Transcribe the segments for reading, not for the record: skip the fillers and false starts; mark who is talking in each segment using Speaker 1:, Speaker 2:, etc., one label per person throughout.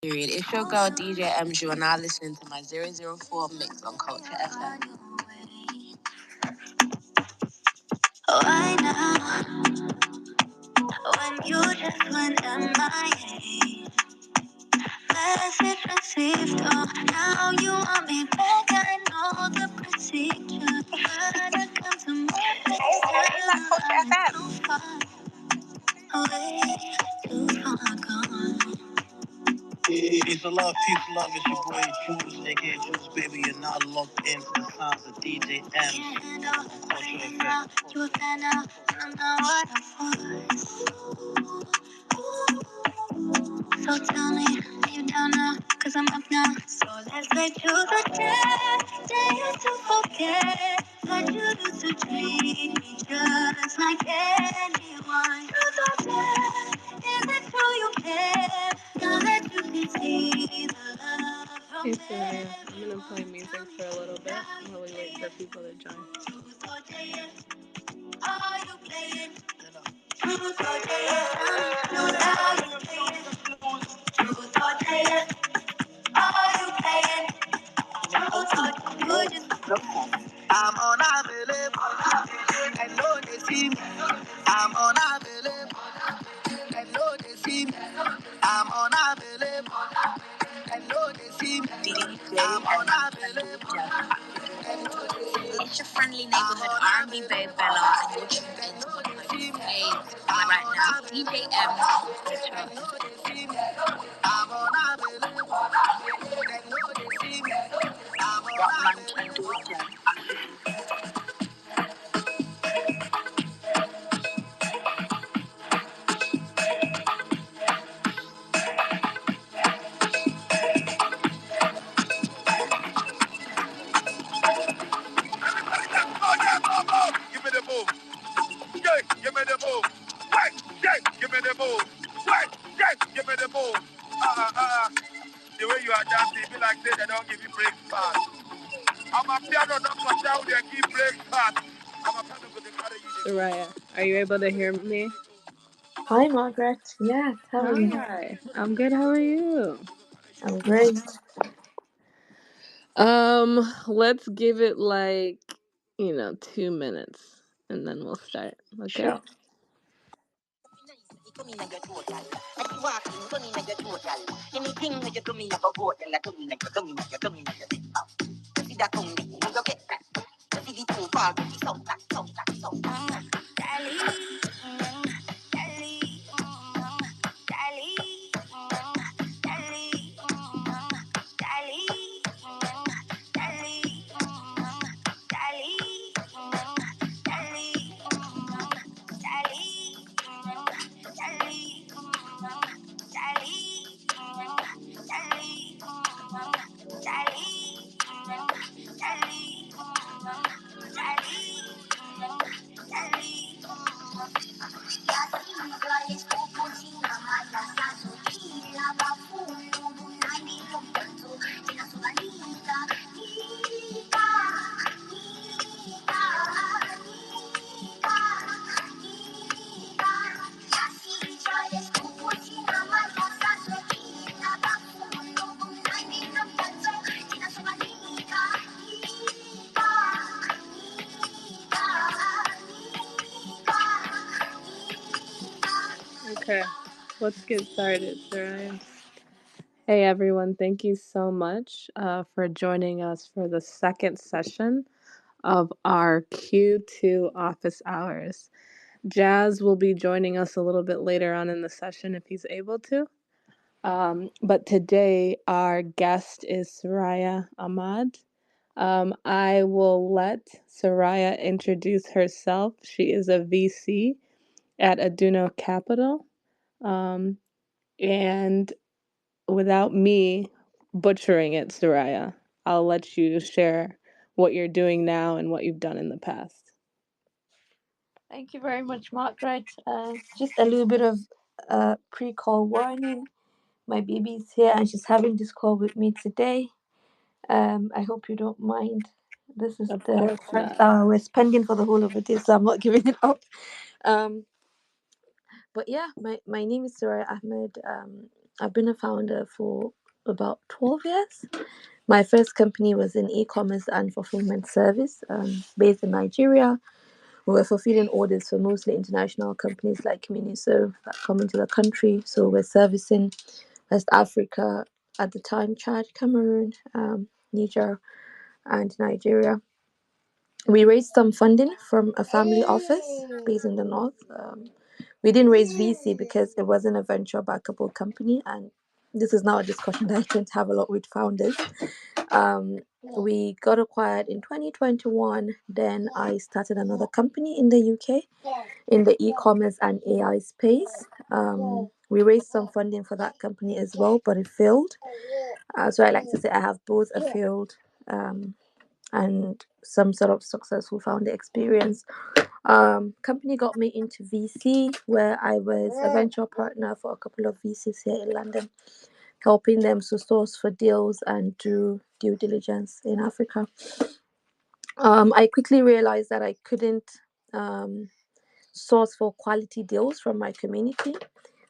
Speaker 1: Period. It's your girl DJ MJ, and now listening to my 004 mix on Culture FM. Why now? When you just went MIA. Message received. Oh, now you want me back. I know the procedure. Gotta come to my place. That's Culture FM. Too far away, too far gone. Peace and love, it's your boy Juice, aka Juice Baby, and now locked into the sounds of DJ M. On Culture FM. You a fan now, I know what I'm for. So tell me, are you down now? Cause I'm up now. So let's make to the day used to forget. That you used to treat me just like anyone. Truth or dare, is it true you care? Now that you can see the love from Hey Surayyah, I'm gonna play music for a little bit while we wait for people to join. Truth or dare, are you playing? Truth or dare, are you playing? Truth or dare, are you playing? Truth or I'm unavailable, and no they see me. I'm unavailable, and no they see me. I'm unavailable, and no they see me. I'm unavailable, and no they see me. It's your friendly neighborhood R&B babe Bella, and you're tuned into my faves. Right now, DJ M. And no they see me. I'm unavailable, and no they see me. I'm unavailable. Give me the move. Yeah, give me the move. Wait, yeah, give me the move. Wait, yeah, give me the move. The way you are dancing, be like say they don't give you break fast. I'm a piano, not for shout, they give break fast. I'm a piano, go to carry you. Surayyah, are you able to hear me?
Speaker 2: Hi, Margaret. Yes, how are you?
Speaker 1: Hi, I'm good. How are you?
Speaker 2: I'm great.
Speaker 1: Let's give it like 2 minutes, and then we'll start. Okay.
Speaker 2: Sure.
Speaker 1: Okay, let's get started, Surayyah. Hey everyone, thank you so much for joining us for the second session of our Q2 office hours. Jazz will be joining us a little bit later on in the session if he's able to. But today our guest is Surayyah Ahmad. I will let Surayyah introduce herself. She is a VC at Aduno Capital. And without me butchering it, Surayyah, I'll let you share what you're doing now and what you've done in the past.
Speaker 2: Thank you very much, Margaret. Just a little bit of pre-call warning. My baby's here and she's having this call with me today. I hope you don't mind. This is
Speaker 1: Of
Speaker 2: the
Speaker 1: course
Speaker 2: first
Speaker 1: not.
Speaker 2: hour we're spending for the whole of the day, so I'm not giving it up. But yeah, my name is Surayyah Ahmed. I've been a founder for about 12 years. My first company was in e-commerce and fulfillment service, based in Nigeria. We were fulfilling orders for mostly international companies like Miniso that come into the country. So we're servicing West Africa at the time, Chad, Cameroon, Niger, and Nigeria. We raised some funding from a family office based in the north. We didn't raise VC because it wasn't a venture backable company, and this is now a discussion that I tend to have a lot with founders. We got acquired in 2021. Then I started another company in the UK in the e-commerce and AI space. We raised some funding for that company as well, but it failed. So I like to say I have both a failed and some sort of successful founder experience. Company got me into VC, where I was a venture partner for a couple of VCs here in London, helping them to source for deals and do due diligence in Africa. I quickly realized that I couldn't source for quality deals from my community,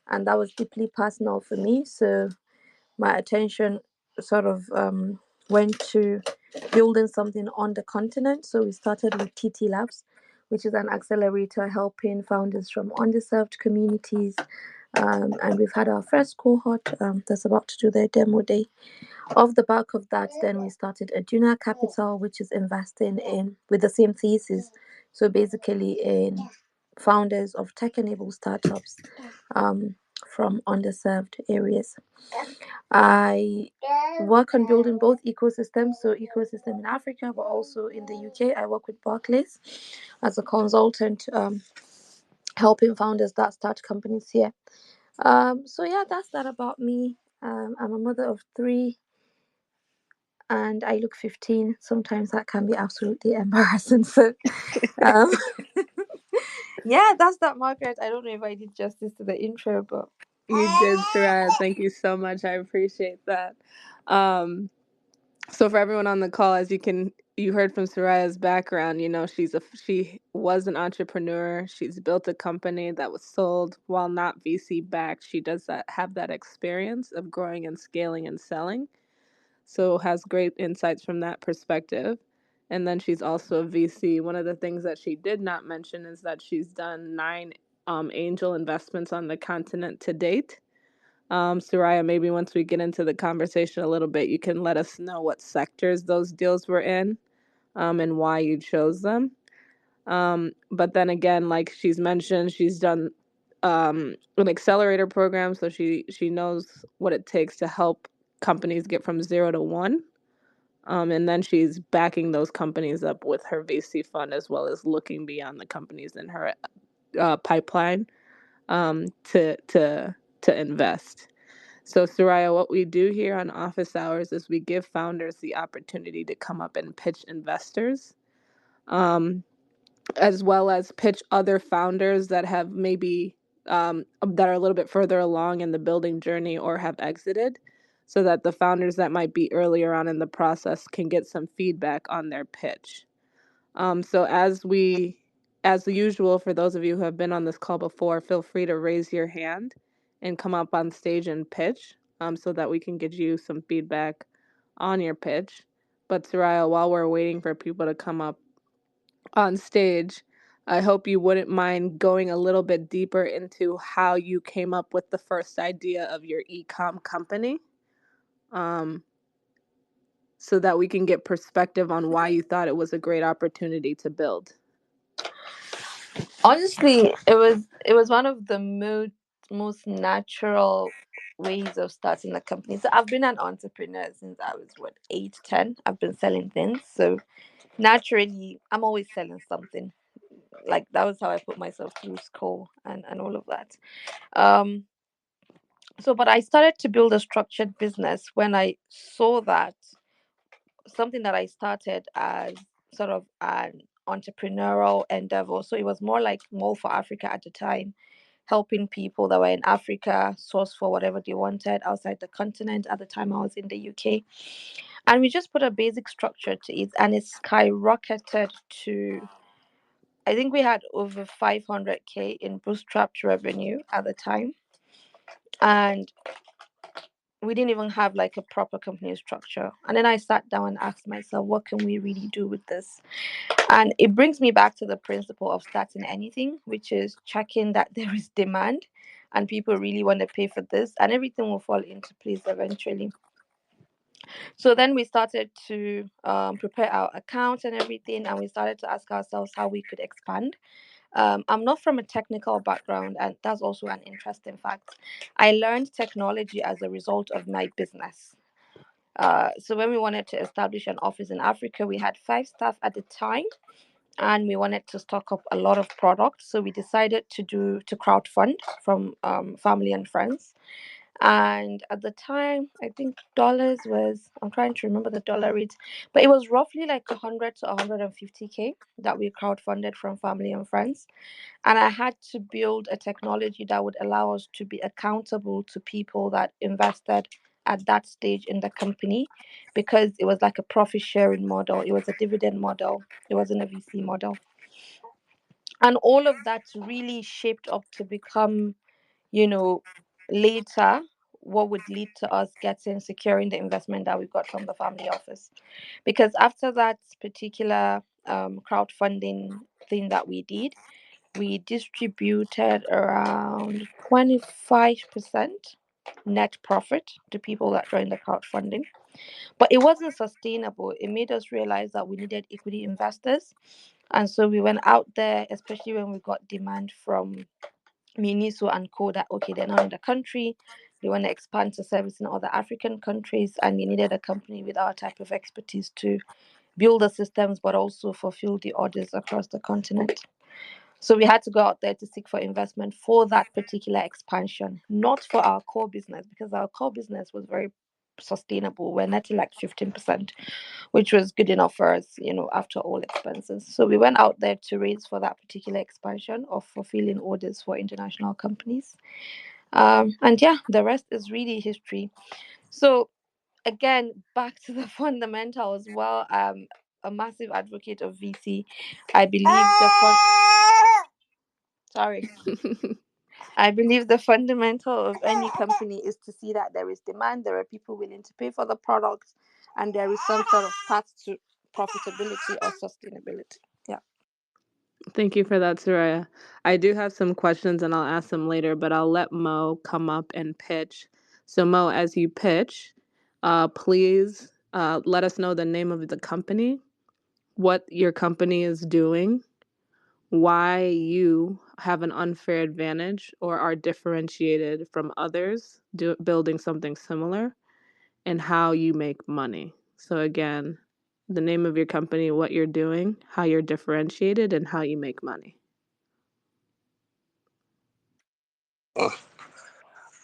Speaker 2: and that was deeply personal for me. So my attention sort of went to building something on the continent. So we started with TT Labs, which is an accelerator helping founders from underserved communities. And we've had our first cohort that's about to do their demo day. Off the back of that, then we started Aduna Capital, which is investing in with the same thesis. So basically, in founders of tech-enabled startups um, from underserved areas. I work on building both ecosystems, so ecosystem in Africa, but also in the UK. I work with Barclays as a consultant, helping founders that start companies here. So yeah, that's that about me. I'm a mother of three, and I look 15. Sometimes that can be absolutely embarrassing. So, um, yeah, that's that, Margaret. I don't know if I did justice to the intro, but
Speaker 1: You did, Surayyah. Thank you so much. I appreciate that. Um, so for everyone on the call, as you heard from Surayyah's background, she was an entrepreneur. She's built a company that was sold while not VC backed. She does have that experience of growing and scaling and selling. So has great insights from that perspective. And then she's also a VC. One of the things that she did not mention is that she's done 9 angel investments on the continent to date. Surayyah, maybe once we get into the conversation a little bit, you can let us know what sectors those deals were in, and why you chose them. But then again, like she's mentioned, she's done an accelerator program, so she knows what it takes to help companies get from 0 to 1. And then she's backing those companies up with her VC fund, as well as looking beyond the companies in her pipeline, to invest. So, Surayyah, what we do here on Office Hours is we give founders the opportunity to come up and pitch investors, um, as well as pitch other founders that have maybe that are a little bit further along in the building journey or have exited, so that the founders that might be earlier on in the process can get some feedback on their pitch. So as usual, for those of you who have been on this call before, feel free to raise your hand and come up on stage and pitch, so that we can get you some feedback on your pitch. But Surayyah, while we're waiting for people to come up on stage, I hope you wouldn't mind going a little bit deeper into how you came up with the first idea of your e-com company, um, so that we can get perspective on why you thought it was a great opportunity to build.
Speaker 2: honestly, it was one of the most natural ways of starting a company. So I've been an entrepreneur since I was 8, 10. I've been selling things, so naturally I'm always selling something. Like that was how I put myself through school and all of that. Um, so but I started to build a structured business when I saw that something that I started as sort of an entrepreneurial endeavor. So it was more for Africa at the time, helping people that were in Africa source for whatever they wanted outside the continent. At the time, I was in the UK. And we just put a basic structure to it, and it skyrocketed to, I think we had over 500K in bootstrapped revenue at the time. And we didn't even have like a proper company structure. And then I sat down and asked myself, what can we really do with this? And it brings me back to the principle of starting anything, which is checking that there is demand and people really want to pay for this, and everything will fall into place eventually. So then we started to prepare our accounts and everything, and we started to ask ourselves how we could expand. I'm not from a technical background, and that's also an interesting fact. I learned technology as a result of my business. So when we wanted to establish an office in Africa, we had 5 staff at the time, and we wanted to stock up a lot of products. So we decided to crowdfund from family and friends. And at the time, I think dollars was, I'm trying to remember the dollar rate, but it was roughly like 100 to 150K that we crowdfunded from family and friends. And I had to build a technology that would allow us to be accountable to people that invested at that stage in the company, because it was like a profit sharing model, it was a dividend model, it wasn't a VC model. And all of that really shaped up to become, you know, later what would lead to us getting securing the investment that we got from the family office. Because after that particular crowdfunding thing that we did, we distributed around 25% net profit to people that joined the crowdfunding. But it wasn't sustainable. It made us realize that we needed equity investors. And so we went out there, especially when we got demand from Miniso and Co. That, okay, they're now in the country. They want to expand to service in other African countries. And we needed a company with our type of expertise to build the systems, but also fulfill the orders across the continent. So we had to go out there to seek for investment for that particular expansion, not for our core business, because our core business was very sustainable. We're netting like 15%, which was good enough for us, after all expenses. So we went out there to raise for that particular expansion of fulfilling orders for international companies. And yeah, the rest is really history. So again, back to the fundamentals. Well, a massive advocate of VC. I believe sorry. I believe the fundamental of any company is to see that there is demand, there are people willing to pay for the products, and there is some sort of path to profitability or sustainability. Yeah.
Speaker 1: Thank you for that, Surayyah. I do have some questions and I'll ask them later, but I'll let Mo come up and pitch. So, Mo, as you pitch, please let us know the name of the company, what your company is doing, why you have an unfair advantage or are differentiated from others building something similar, and how you make money. So, again, the name of your company, what you're doing, how you're differentiated, and how you make money.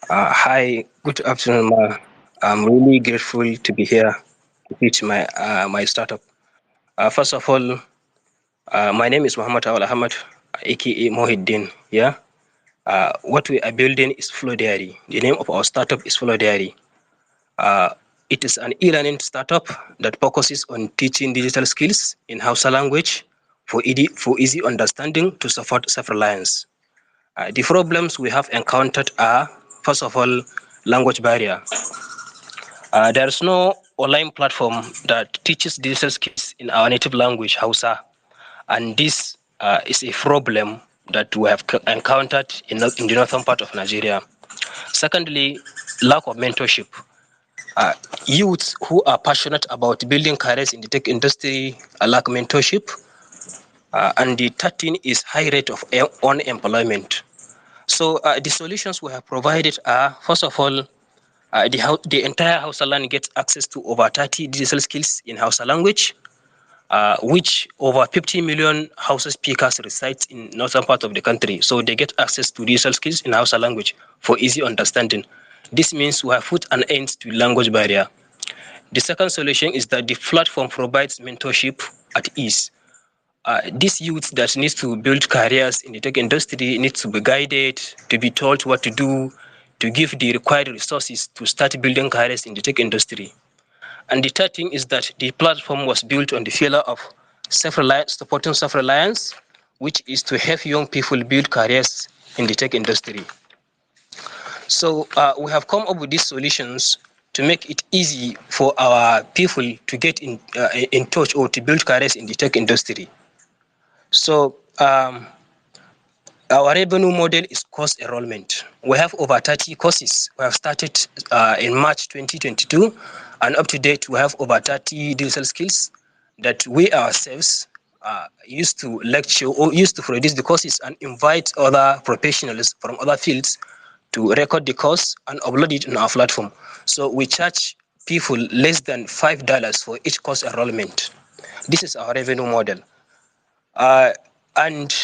Speaker 3: Hi, good afternoon, Ma. I'm really grateful to be here to pitch my startup. First of all, my name is Muhammad Awal Ahmad, aka Mohiddin. Yeah. What we are building is Flow Diary. The name of our startup is Flow Diary. Uh, it is an e-learning startup that focuses on teaching digital skills in Hausa language for easy understanding to support self-reliance. The problems we have encountered are, first of all, language barrier. There is no online platform that teaches digital skills in our native language, Hausa, and this is a problem that we have encountered in the northern part of Nigeria. Secondly, lack of mentorship. Youths who are passionate about building careers in the tech industry lack mentorship. And the third thing is high rate of unemployment. So the solutions we have provided are, first of all, the entire Hausa land gets access to over 30 digital skills in Hausa language, which over 50 million Hausa speakers reside in northern part of the country. So they get access to digital skills in Hausa language for easy understanding. This means we have put an end to language barrier. The second solution is that the platform provides mentorship at ease. These youths that need to build careers in the tech industry need to be guided, to be told what to do, to give the required resources to start building careers in the tech industry. And the third thing is that the platform was built on the pillar of self-reliance, supporting self-reliance, which is to help young people build careers in the tech industry. So we have come up with these solutions to make it easy for our people to get in touch or to build careers in the tech industry. So our revenue model is course enrollment. We have over 30 courses. We have started in March 2022, and up to date, we have over 30 digital skills that we ourselves used to lecture or used to produce the courses and invite other professionals from other fields to record the course and upload it on our platform. So we charge people less than $5 for each course enrollment. This is our revenue model. And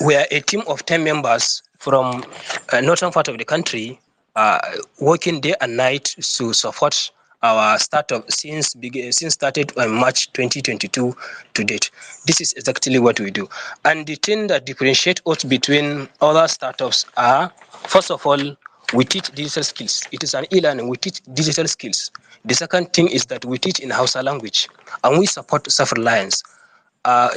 Speaker 3: we are a team of 10 members from northern part of the country, working day and night to support our startup since started on March 2022 to date. This is exactly what we do. And the thing that differentiates us between other startups are, first of all, we teach digital skills. It is an e-learning. We teach digital skills. The second thing is that we teach in Hausa language, and we support self-reliance.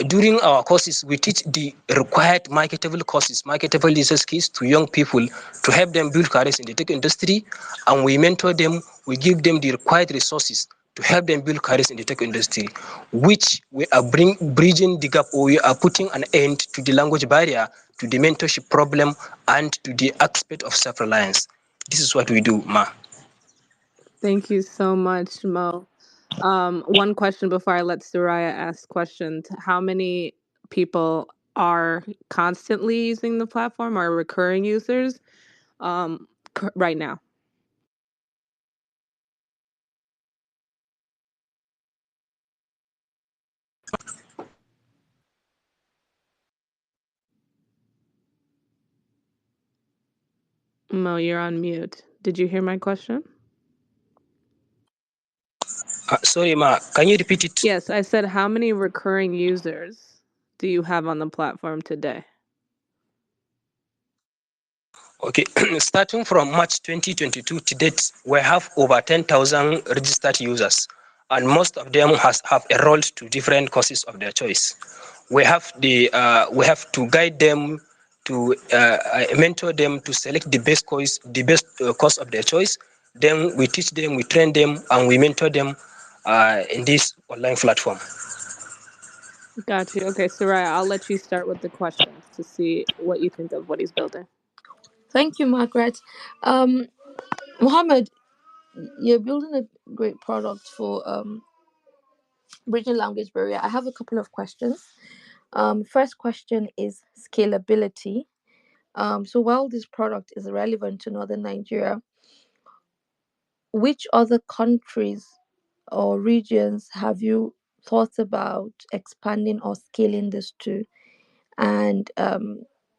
Speaker 3: During our courses, we teach the required marketable digital skills to young people to help them build careers in the tech industry, and we mentor them. We give them the required resources to help them build careers in the tech industry, which we are bridging the gap, or we are putting an end to the language barrier, to the mentorship problem, and to the aspect of self-reliance. This is what we do, Ma.
Speaker 1: Thank you so much, Mo. One question before I let Surayyah ask questions. How many people are constantly using the platform, are recurring users right now? Mo, you're on mute. Did you hear my question?
Speaker 3: Sorry, Ma, can you repeat it?
Speaker 1: Yes, I said how many recurring users do you have on the platform today?
Speaker 3: Okay, starting from March 2022 to date, we have over 10,000 registered users, and most of them have enrolled to different courses of their choice. We have to guide them, to mentor them to select the best course of their choice. Then we teach them, we train them, and we mentor them in this online platform.
Speaker 1: Got you. Okay, Surayyah, I'll let you start with the questions to see what you think of what he's building.
Speaker 2: Thank you, Margaret. Um, Mohammed, you're building a great product for bridging language barrier. I have a couple of questions. First question is scalability. So while this product is relevant to northern Nigeria, which other countries or regions have you thought about expanding or scaling this to? And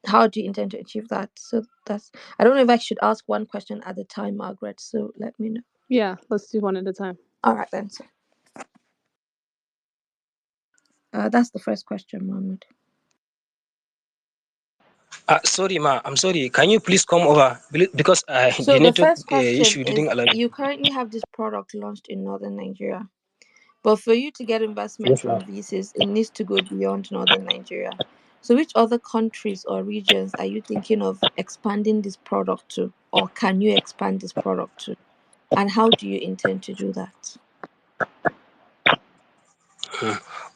Speaker 2: how do you intend to achieve that? So that's, I don't know if I should ask one question at a time, Margaret. So let me know.
Speaker 1: Yeah, let's do one at a time.
Speaker 2: All right then. So that's the first question, Mohammed.
Speaker 3: Sorry, Ma, I'm sorry. Can you please come over? Because
Speaker 2: So
Speaker 3: the
Speaker 2: the
Speaker 3: network
Speaker 2: first question
Speaker 3: issue didn't
Speaker 2: is:
Speaker 3: allow.
Speaker 2: you currently have this product launched in northern Nigeria, but for you to get investment
Speaker 3: Yes, ma'am.
Speaker 2: from VCs, it needs to go beyond northern Nigeria. So which other countries or regions are you thinking of expanding this product to, or can you expand this product to? And how do you intend to do that?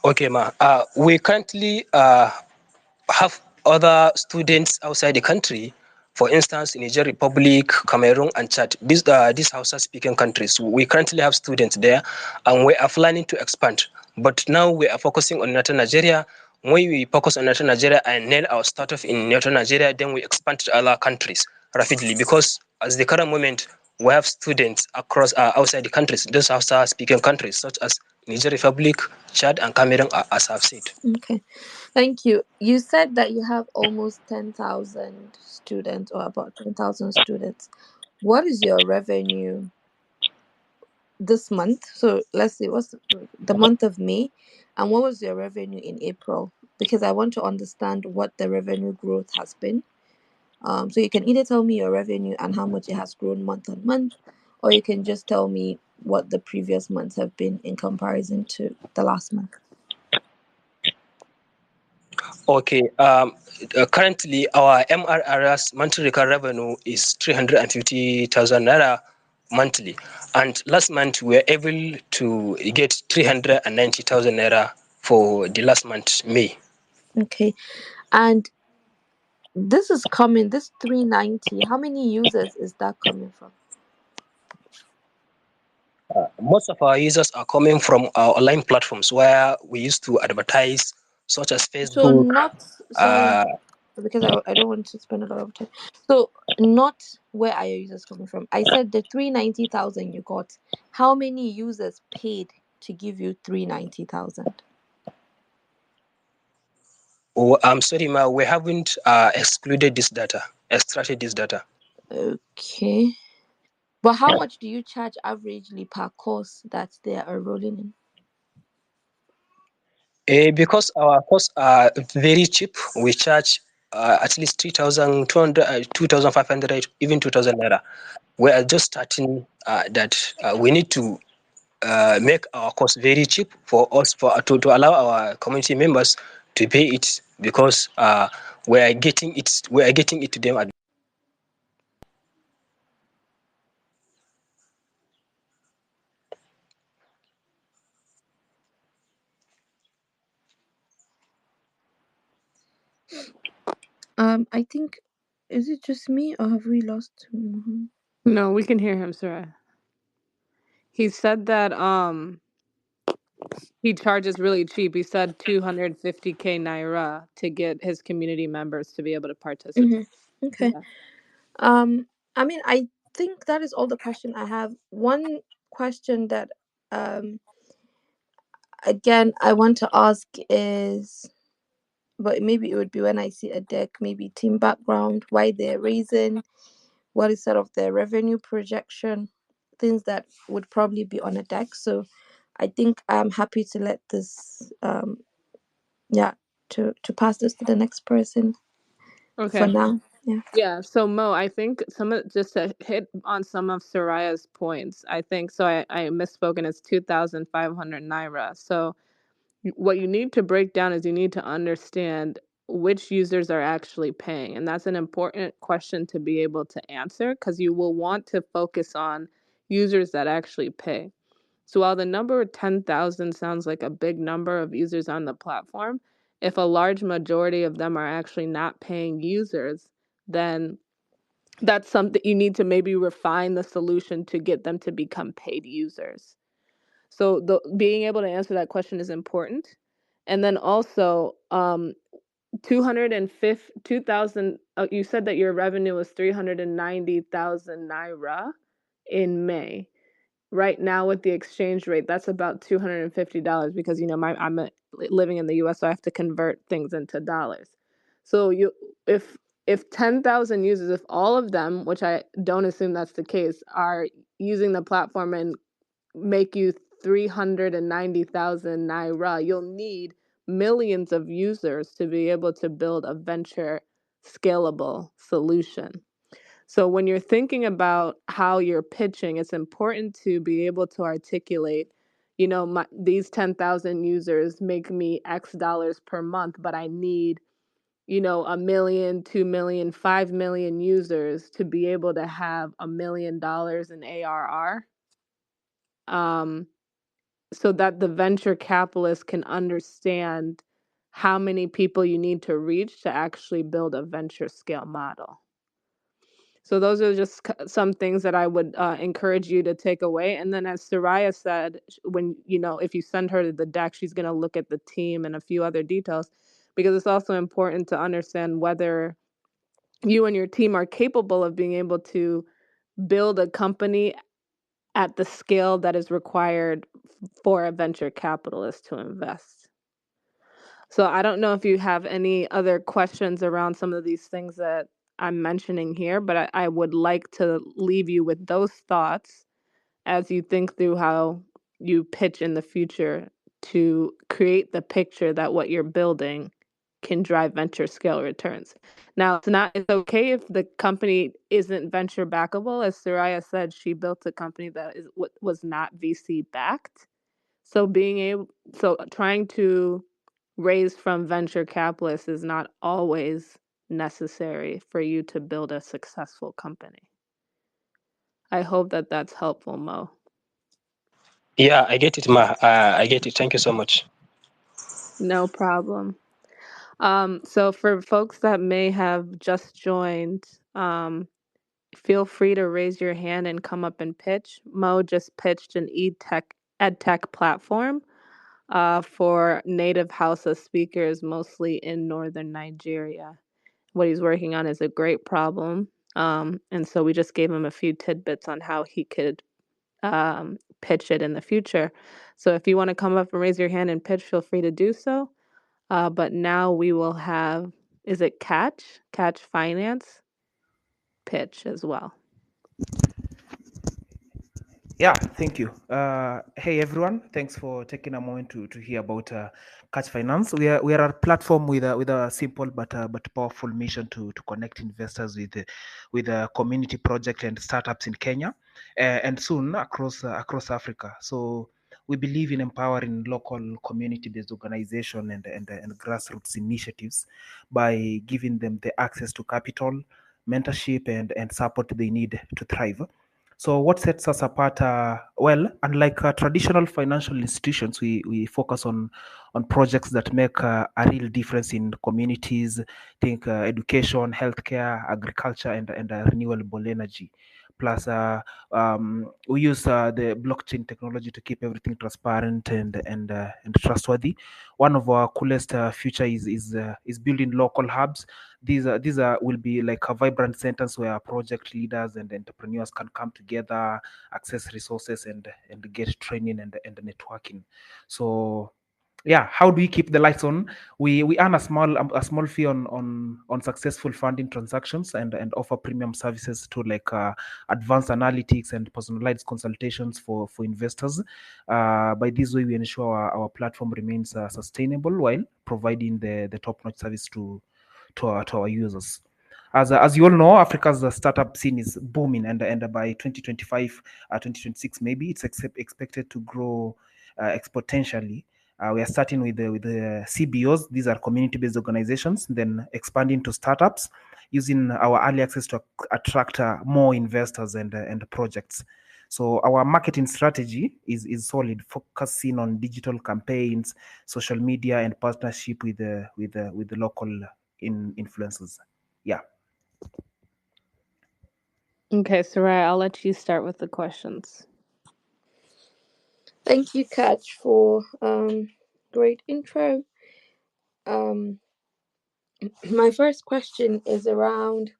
Speaker 3: Okay, ma. We currently have other students outside the country. For instance, Niger Republic, Cameroon, and Chad. These Hausa-speaking countries. We currently have students there, and we are planning to expand. But now we are focusing on Northern Nigeria. When we focus on Northern Nigeria and nail our startup in Northern Nigeria, then we expand to other countries rapidly. Because at the current moment, we have students across outside the countries, those Hausa-speaking countries, such as Niger Republic, Chad, and Cameroon, as I've said.
Speaker 2: Okay, thank you. You said that you have almost 10,000 students, or about 10,000 students. What is your revenue this month? So let's see, what's the month of May, and what was your revenue in April? Because I want to understand what the revenue growth has been. So you can either tell me your revenue and how much it has grown month on month, or you can just tell me what the previous months have been in comparison to the last month.
Speaker 3: Okay. Currently, our MRR's monthly recurring revenue is 350,000 naira monthly. And last month we were able to get 390,000 naira for the last month, May.
Speaker 2: Okay. And this is coming, this 390, how many users is that coming from?
Speaker 3: Most of our users are coming from our online platforms where we used to advertise, such as
Speaker 2: So
Speaker 3: Facebook.
Speaker 2: not, sorry,
Speaker 3: Uh,
Speaker 2: because I don't want to spend a lot of time. So not where are your users coming from? I said the 390,000 you got. How many users paid to give you 390,000?
Speaker 3: I'm sorry, ma, we haven't excluded this data, extracted this data.
Speaker 2: Okay. But how much do you charge averagely per course that they are enrolling in?
Speaker 3: Because our costs are very cheap, we charge at least 3,200, 2,500, even 2,000 naira. We are just starting that we need to make our cost very cheap for us to allow our community members to pay it, because we are getting it to them at.
Speaker 2: I think, is it just me or have we lost him?
Speaker 1: No, we can hear him, Surayyah. He said that he charges really cheap. He said 250k naira to get his community members to be able to participate.
Speaker 2: Okay.
Speaker 1: Yeah.
Speaker 2: I mean, I think that is all the question I have. One question that, um, again, I want to ask is, but maybe it would be when I see a deck, maybe team background, why they're raising, what is sort of their revenue projection, things that would probably be on a deck. So I think I'm happy to let this, yeah, to pass this to the next person for
Speaker 1: Okay.
Speaker 2: now. Yeah.
Speaker 1: Yeah. So Mo, I think just to hit on some of Suraya's points. I think so. I misspoken. It's 2,500 naira. So what you need to break down is you need to understand which users are actually paying. And that's an important question to be able to answer, because you will want to focus on users that actually pay. So while the number 10,000 sounds like a big number of users on the platform, if a large majority of them are actually not paying users, then that's something you need to maybe refine the solution to get them to become paid users. So being able to answer that question is important. And then also, 250, 2,000, you said that your revenue was 390,000 naira in May. Right now with the exchange rate, that's about $250, because I'm living in the US, so I have to convert things into dollars. So if if 10,000 users, if all of them, which I don't assume that's the case, are using the platform and make you 390,000 naira, you'll need millions of users to be able to build a venture scalable solution. So when you're thinking about how you're pitching, it's important to be able to articulate, these 10,000 users make me X dollars per month, but I need, a million, 2 million, 5 million users to be able to have $1 million in ARR. So that the venture capitalist can understand how many people you need to reach to actually build a venture scale model. So those are just some things that I would encourage you to take away. And then, as Surayyah said, when if you send her the deck, she's going to look at the team and a few other details, because it's also important to understand whether you and your team are capable of being able to build a company at the scale that is required for a venture capitalist to invest. So I don't know if you have any other questions around some of these things that I'm mentioning here, but I would like to leave you with those thoughts as you think through how you pitch in the future to create the picture that what you're building can drive venture scale returns. Now, it's okay if the company isn't venture backable. As Surayyah said, she built a company that was not VC backed. So trying to raise from venture capitalists is not always necessary for you to build a successful company. I hope that that's helpful, Mo.
Speaker 3: Yeah, I get it, Ma. I get it. Thank you so much.
Speaker 1: No problem. So for folks that may have just joined, feel free to raise your hand and come up and pitch. Mo just pitched an edtech platform for native Hausa speakers, mostly in northern Nigeria. What he's working on is a great problem. And so we just gave him a few tidbits on how he could pitch it in the future. So if you want to come up and raise your hand and pitch, feel free to do so. But now we will have, is it Catch Finance pitch as well.
Speaker 4: Yeah, thank you. Hey everyone, thanks for taking a moment to hear about Catch Finance. We are a platform with a simple but powerful mission to connect investors with a community project and startups in Kenya, and soon across Africa. So we believe in empowering local community-based organization and grassroots initiatives by giving them the access to capital, mentorship, and support they need to thrive. So what sets us apart? Well, unlike traditional financial institutions, we focus on projects that make a real difference in communities. Think education, healthcare, agriculture, and renewable energy. Plus, we use the blockchain technology to keep everything transparent and trustworthy. One of our coolest future is building local hubs. These are will be like a vibrant centers where project leaders and entrepreneurs can come together, access resources, and get training and networking. So yeah, how do we keep the lights on? We earn a small fee on successful funding transactions and offer premium services to like advanced analytics and personalized consultations for investors. By this way we ensure our platform remains sustainable while providing the top-notch service to our users. As you all know, Africa's startup scene is booming, and by 2025, 2026 maybe, it's expected to grow exponentially. We are starting with the CBOs. These are community-based organizations, then expanding to startups, using our early access to attract more investors and projects. So our marketing strategy is solid, focusing on digital campaigns, social media, and partnership with the local influencers. Yeah.
Speaker 1: Okay, Surayyah, I'll let you start with the questions.
Speaker 2: Thank you, Catch, for great intro. Um, my first question is around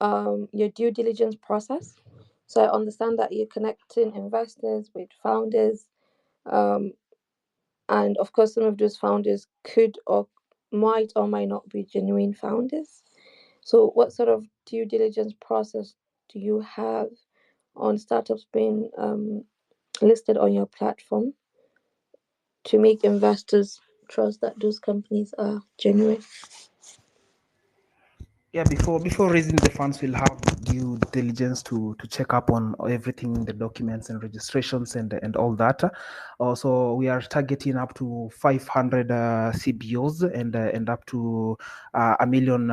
Speaker 2: your due diligence process. So I understand that you're connecting investors with founders, um, and of course, some of those founders could or might not be genuine founders. So, what sort of due diligence process do you have on startups being listed on your platform to make investors trust that those companies are genuine?
Speaker 4: Yeah, before raising the funds, we'll have due diligence to check up on everything, the documents and registrations and all that. Also, we are targeting up to 500 CBOs and up to a million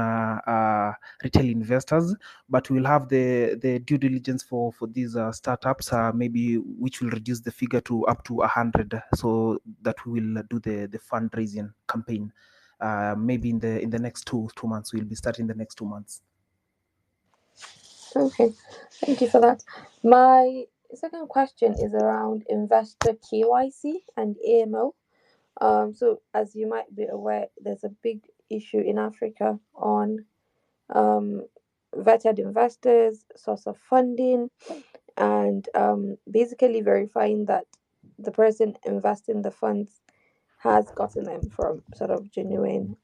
Speaker 4: retail investors. But we'll have the due diligence for these startups, maybe which will reduce the figure to up to 100, so that we will do the fundraising campaign. Maybe in the next two months. We'll be starting the next 2 months.
Speaker 2: Okay, thank you for that. My second question is around investor KYC and AML. So as you might be aware, there's a big issue in Africa on vetted investors, source of funding, and basically verifying that the person investing the funds has gotten them from sort of genuine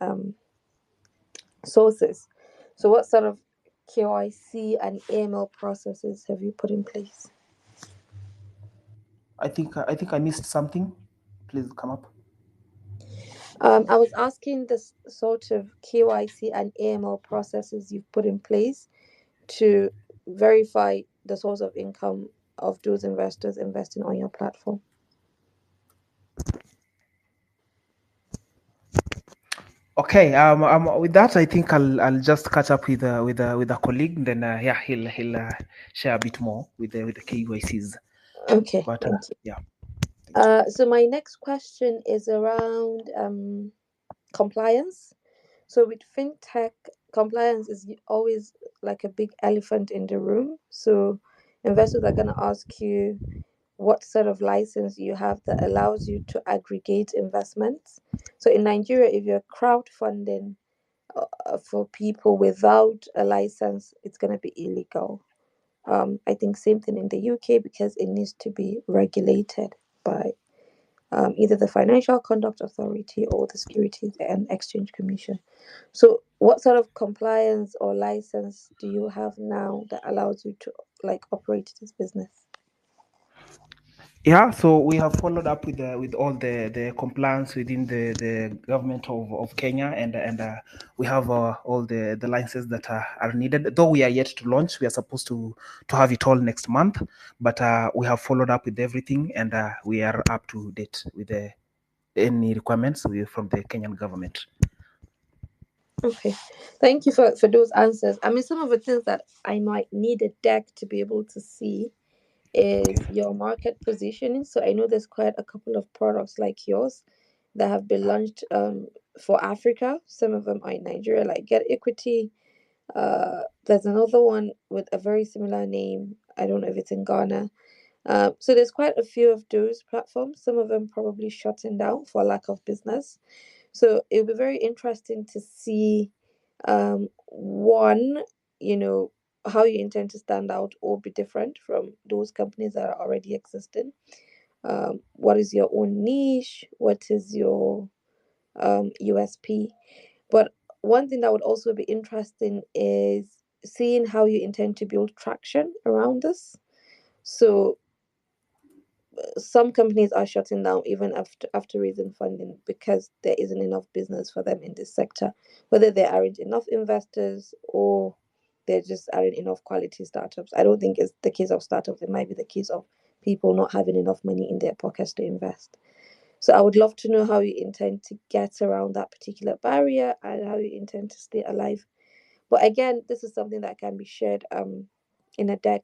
Speaker 2: sources. So, what sort of KYC and AML processes have you put in place?
Speaker 4: I think I missed something. Please come up.
Speaker 2: I was asking the sort of KYC and AML processes you've put in place to verify the source of income of those investors investing on your platform.
Speaker 4: Okay. With that, I think I'll just catch up with a colleague. Then yeah, he'll share a bit more with the KYCs.
Speaker 2: Okay,
Speaker 4: But
Speaker 2: thank you.
Speaker 4: yeah, thank you.
Speaker 2: So my next question is around compliance. So with fintech, compliance is always like a big elephant in the room. So investors are going to ask you what sort of license you have that allows you to aggregate investments. So in Nigeria, if you're crowdfunding for people without a license, it's going to be illegal. I think same thing in the UK because it needs to be regulated by either the Financial Conduct Authority or the Securities and Exchange Commission. So, what sort of compliance or license do you have now that allows you to like operate this business?
Speaker 4: Yeah, so we have followed up with all the compliance within the government of Kenya, and we have all the licenses that are needed. Though we are yet to launch, we are supposed to have it all next month, but we have followed up with everything, and we are up to date with any requirements from the Kenyan government.
Speaker 2: Okay, thank you for those answers. I mean, some of the things that I might need a deck to be able to see is your market positioning. So I know there's quite a couple of products like yours that have been launched for Africa. Some of them are in Nigeria, like Get Equity. There's another one with a very similar name. I don't know if it's in Ghana. So there's quite a few of those platforms. Some of them probably shutting down for lack of business. So it'll be very interesting to see one, you know, how you intend to stand out or be different from those companies that are already existing. What is your own niche? What is your USP? But one thing that would also be interesting is seeing how you intend to build traction around this. So some companies are shutting down even after raising funding because there isn't enough business for them in this sector, whether there aren't enough investors or there just aren't enough quality startups. I don't think it's the case of startups. It might be the case of people not having enough money in their pockets to invest. So I would love to know how you intend to get around that particular barrier and how you intend to stay alive. But again, this is something that can be shared in a deck.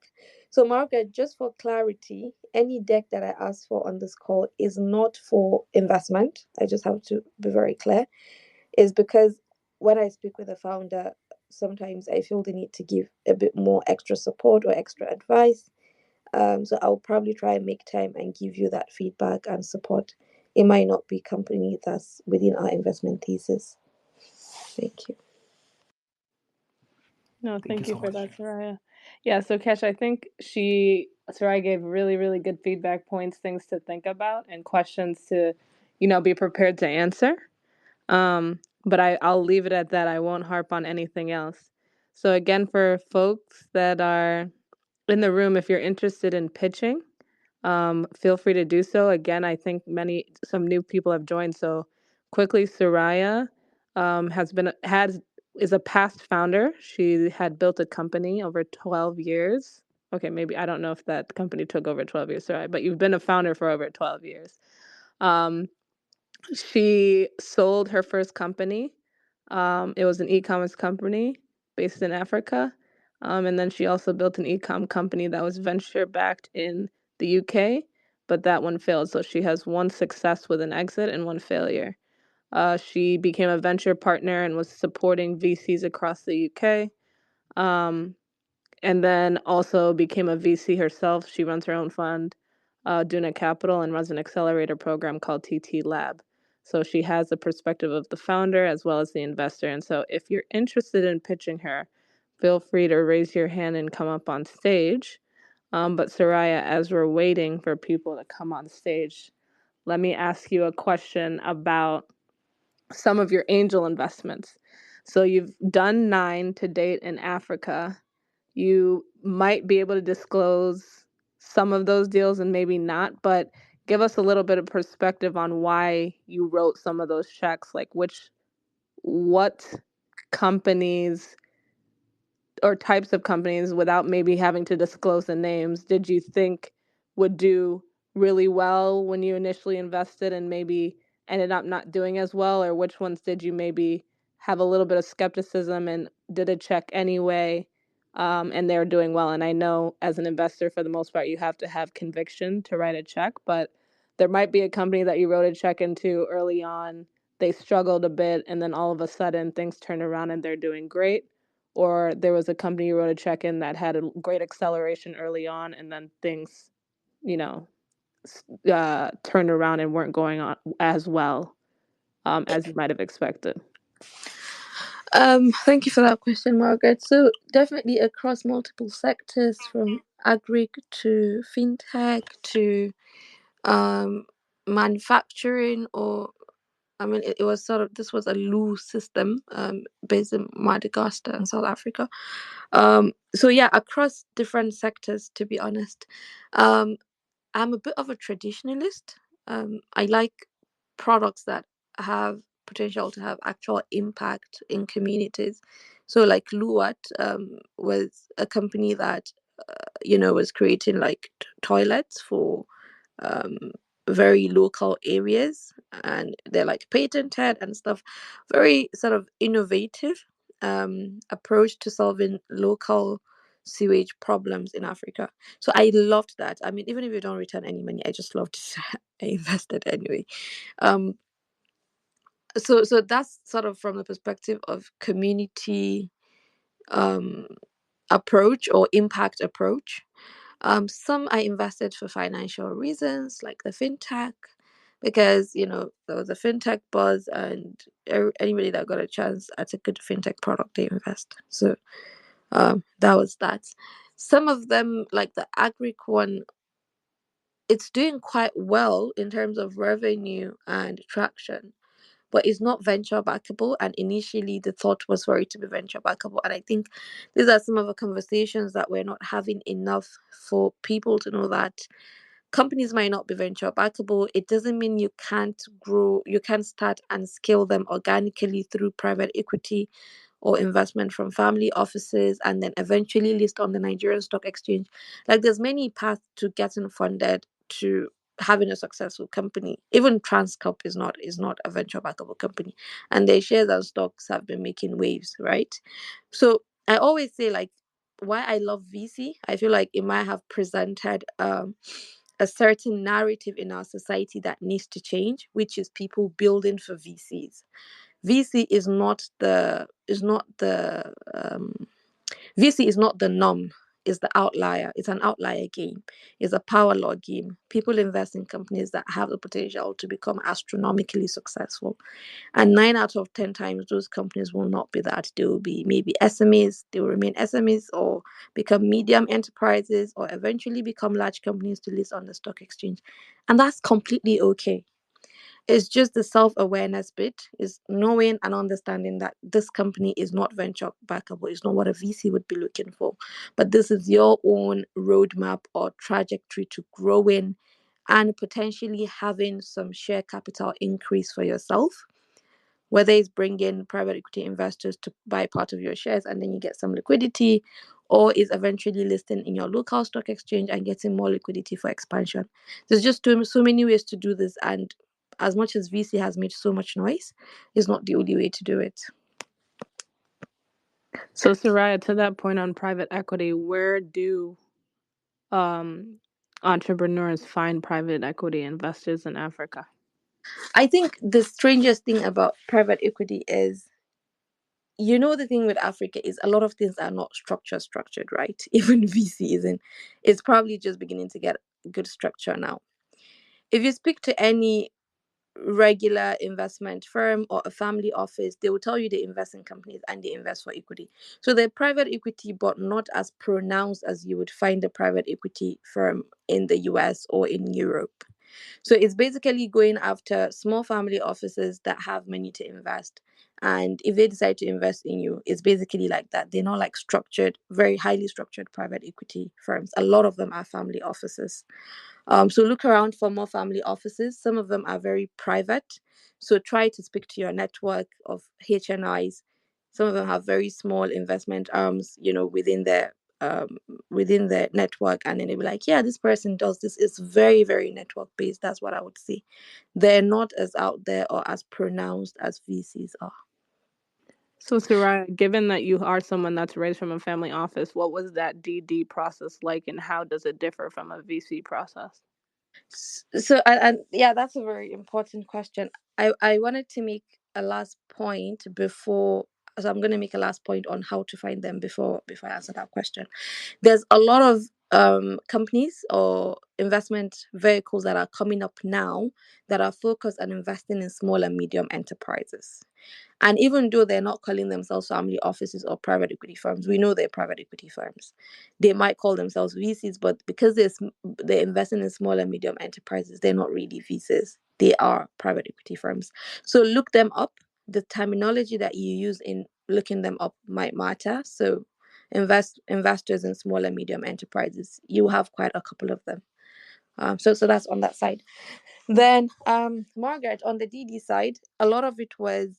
Speaker 2: So Margaret, just for clarity, any deck that I ask for on this call is not for investment. I just have to be very clear. Is because when I speak with a founder, sometimes I feel the need to give a bit more extra support or extra advice. So I'll probably try and make time and give you that feedback and support. It might not be company that's within our investment thesis. Thank you.
Speaker 1: No,
Speaker 4: Thank you
Speaker 1: thank you
Speaker 4: so
Speaker 1: for
Speaker 4: much.
Speaker 1: that, Surayyah. Yeah, so Kesh, I think Surayyah gave really, really good feedback points, things to think about, and questions to, be prepared to answer. But I'll leave it at that. I won't harp on anything else. So again, for folks that are in the room, if you're interested in pitching, feel free to do so. Again, I think some new people have joined. So quickly, Surayyah is a past founder. She had built a company over 12 years. Okay, maybe I don't know if that company took over 12 years, Surayyah, but you've been a founder for over 12 years. Um, she sold her first company. It was an e-commerce company based in Africa. And then she also built an e-com company that was venture backed in the UK, but that one failed. So she has one success with an exit and one failure. She became a venture partner and was supporting VCs across the UK. Um, and then also became a VC herself. She runs her own fund, Duna Capital, and runs an accelerator program called TT Lab. So she has the perspective of the founder as well as the investor. And so if you're interested in pitching her, feel free to raise your hand and come up on stage. But Surayyah, as we're waiting for people to come on stage, let me ask you a question about some of your angel investments. So you've done 9 to date in Africa. You might be able to disclose some of those deals and maybe not, but give us a little bit of perspective on why you wrote some of those checks. Like what companies or types of companies, without maybe having to disclose the names, did you think would do really well when you initially invested and maybe ended up not doing as well, or which ones did you maybe have a little bit of skepticism and did a check anyway, and they're doing well? And I know as an investor, for the most part, you have to have conviction to write a check, but there might be a company that you wrote a check into early on, they struggled a bit, and then all of a sudden things turn around and they're doing great. Or there was a company you wrote a check in that had a great acceleration early on, and then things, you know, turned around and weren't going on as well as you might have expected.
Speaker 2: Thank you for that question, Margaret. So definitely across multiple sectors, from agri to fintech to manufacturing, or I mean, it was sort of, this was a loose system based in Madagascar and South Africa. So yeah, across different sectors, to be honest. I'm a bit of a traditionalist. I like products that have potential to have actual impact in communities. So like Luat was a company that was creating like toilets for um, very local areas, and they're like patented and stuff. Very sort of innovative approach to solving local sewage problems in Africa. So I loved that. I mean, even if you don't return any money, I just loved it. I invested anyway. Um, so that's sort of from the perspective of community um, approach or impact approach. Some I invested for financial reasons, like the fintech, because there was a fintech buzz, and anybody that got a chance at a good fintech product, they invest. So that was that. Some of them, like the agric one, it's doing quite well in terms of revenue and traction, but it's not venture backable. And initially, the thought was for it to be venture backable. And I think these are some of the conversations that we're not having enough for people to know that companies might not be venture backable. It doesn't mean you can't grow, you can start and scale them organically through private equity or investment from family offices, and then eventually list on the Nigerian Stock Exchange. Like, there's many paths to getting funded to having a successful company. Even Transcorp is not a venture backable company, and their shares and stocks have been making waves, right? So I always say, like, why I love VC, I feel like it might have presented a certain narrative in our society that needs to change, which is people building for VCs. VC VC is not the norm, is the outlier. It's an outlier game. It's a power law game. People invest in companies that have the potential to become astronomically successful. And 9 out of 10 times, those companies will not be that. They will be maybe SMEs, they will remain SMEs, or become medium enterprises, or eventually become large companies to list on the stock exchange. And that's completely okay. It's just the self-awareness bit, is knowing and understanding that this company is not venture backable. It's not what a VC would be looking for. But this is your own roadmap or trajectory to growing and potentially having some share capital increase for yourself, whether it's bringing private equity investors to buy part of your shares and then you get some liquidity, or is eventually listing in your local stock exchange and getting more liquidity for expansion. There's just so many ways to do this, and as much as VC has made so much noise, it's not the only way to do it.
Speaker 1: So, Surayyah, to that point on private equity, where do entrepreneurs find private equity investors in Africa?
Speaker 2: I think the strangest thing about private equity is, the thing with Africa is a lot of things are not structured, right? Even VC isn't. It's probably just beginning to get good structure now. If you speak to any regular investment firm or a family office, they will tell you they invest in companies and they invest for equity. So they're private equity, but not as pronounced as you would find a private equity firm in the US or in Europe. So it's basically going after small family offices that have money to invest. And if they decide to invest in you, it's basically like that. They're not like structured, very highly structured private equity firms. A lot of them are family offices. So look around for more family offices. Some of them are very private. So try to speak to your network of HNIs. Some of them have very small investment arms, within their within the network, and then they'll be like, yeah, this person does this. It's very, very network based. That's what I would say. They're not as out there or as pronounced as VCs are.
Speaker 1: So, Surayyah, given that you are someone that's raised from a family office, what was that DD process like, and how does it differ from a VC process?
Speaker 2: So, and yeah, that's a very important question. I wanted to make a last point before, so I'm going to make a last point on how to find them before I answer that question. There's a lot of companies or investment vehicles that are coming up now that are focused on investing in small and medium enterprises. And even though they're not calling themselves family offices or private equity firms, we know they're private equity firms. They might call themselves VCs, but because they're investing in small and medium enterprises, they're not really VCs. They are private equity firms. So look them up. The terminology that you use in looking them up might matter. So investors in small and medium enterprises, you have quite a couple of them. So that's on that side. Then, Margaret, on the DD side, a lot of it was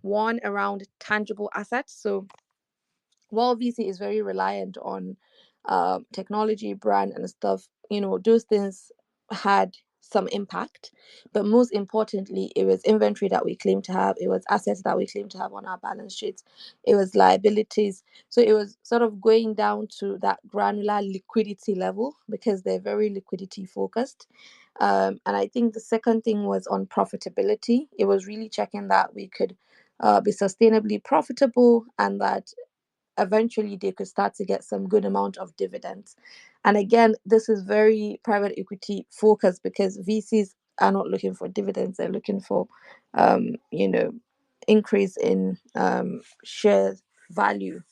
Speaker 2: one around tangible assets. So while VC is very reliant on technology, brand, and stuff, those things had some impact. But most importantly, it was inventory that we claim to have, it was assets that we claim to have on our balance sheets, it was liabilities. So it was sort of going down to that granular liquidity level because they're very liquidity focused. And I think the second thing was on profitability. It was really checking that we could be sustainably profitable and that eventually they could start to get some good amount of dividends. And again, this is very private equity focused because VCs are not looking for dividends; they're looking for, you know, increase in share value,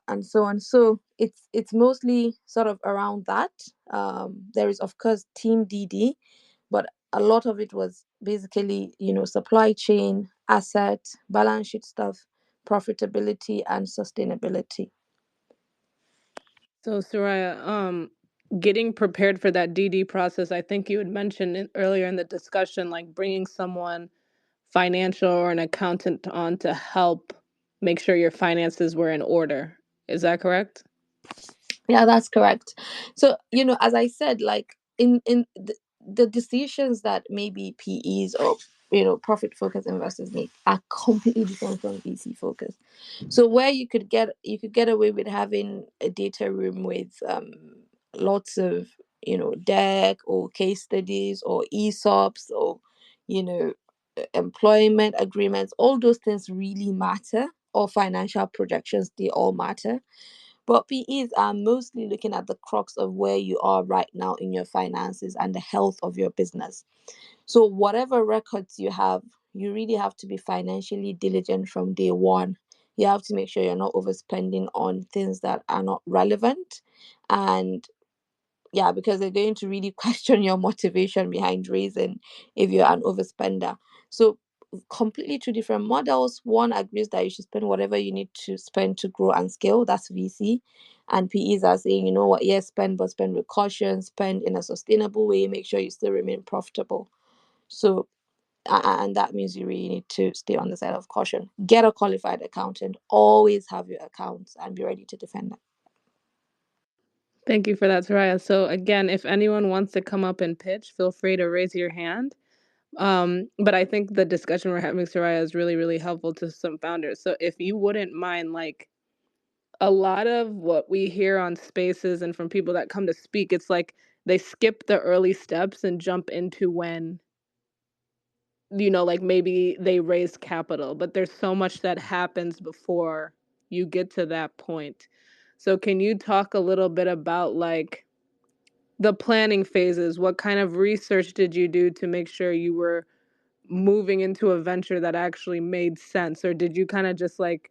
Speaker 2: and so on. So it's mostly sort of around that. There is of course Team DD, but a lot of it was basically supply chain, asset, balance sheet stuff, profitability, and sustainability.
Speaker 1: So, Surayyah, getting prepared for that DD process, I think you had mentioned earlier in the discussion, like bringing someone financial or an accountant on to help make sure your finances were in order. Is that correct?
Speaker 2: Yeah, that's correct. So, as I said, like in the decisions that maybe PEs or profit focused investors make are completely different from VC focus. So where you could get away with having a data room with lots of deck or case studies or ESOPs or you know employment agreements, all those things really matter, or financial projections, they all matter. But PEs are mostly looking at the crux of where you are right now in your finances and the health of your business. So, whatever records you have, you really have to be financially diligent from day one. You have to make sure you're not overspending on things that are not relevant. And yeah, because they're going to really question your motivation behind raising if you're an overspender. So completely two different models. One agrees that you should spend whatever you need to spend to grow and scale. That's VC. And PEs are saying, you know what, yes, spend, but spend with caution, spend in a sustainable way, make sure you still remain profitable. So and that means you really need to stay on the side of caution. Get a qualified accountant, always have your accounts and be ready to defend them.
Speaker 1: Thank you for that, Surayyah. So again, if anyone wants to come up and pitch, feel free to raise your hand. But I think the discussion we're having, Surayyah, is really, really helpful to some founders. So if you wouldn't mind, like, a lot of what we hear on spaces and from people that come to speak, it's like they skip the early steps and jump into when, like maybe they raise capital, but there's so much that happens before you get to that point. So can you talk a little bit about like the planning phases? What kind of research did you do to make sure you were moving into a venture that actually made sense? Or did you kind of just like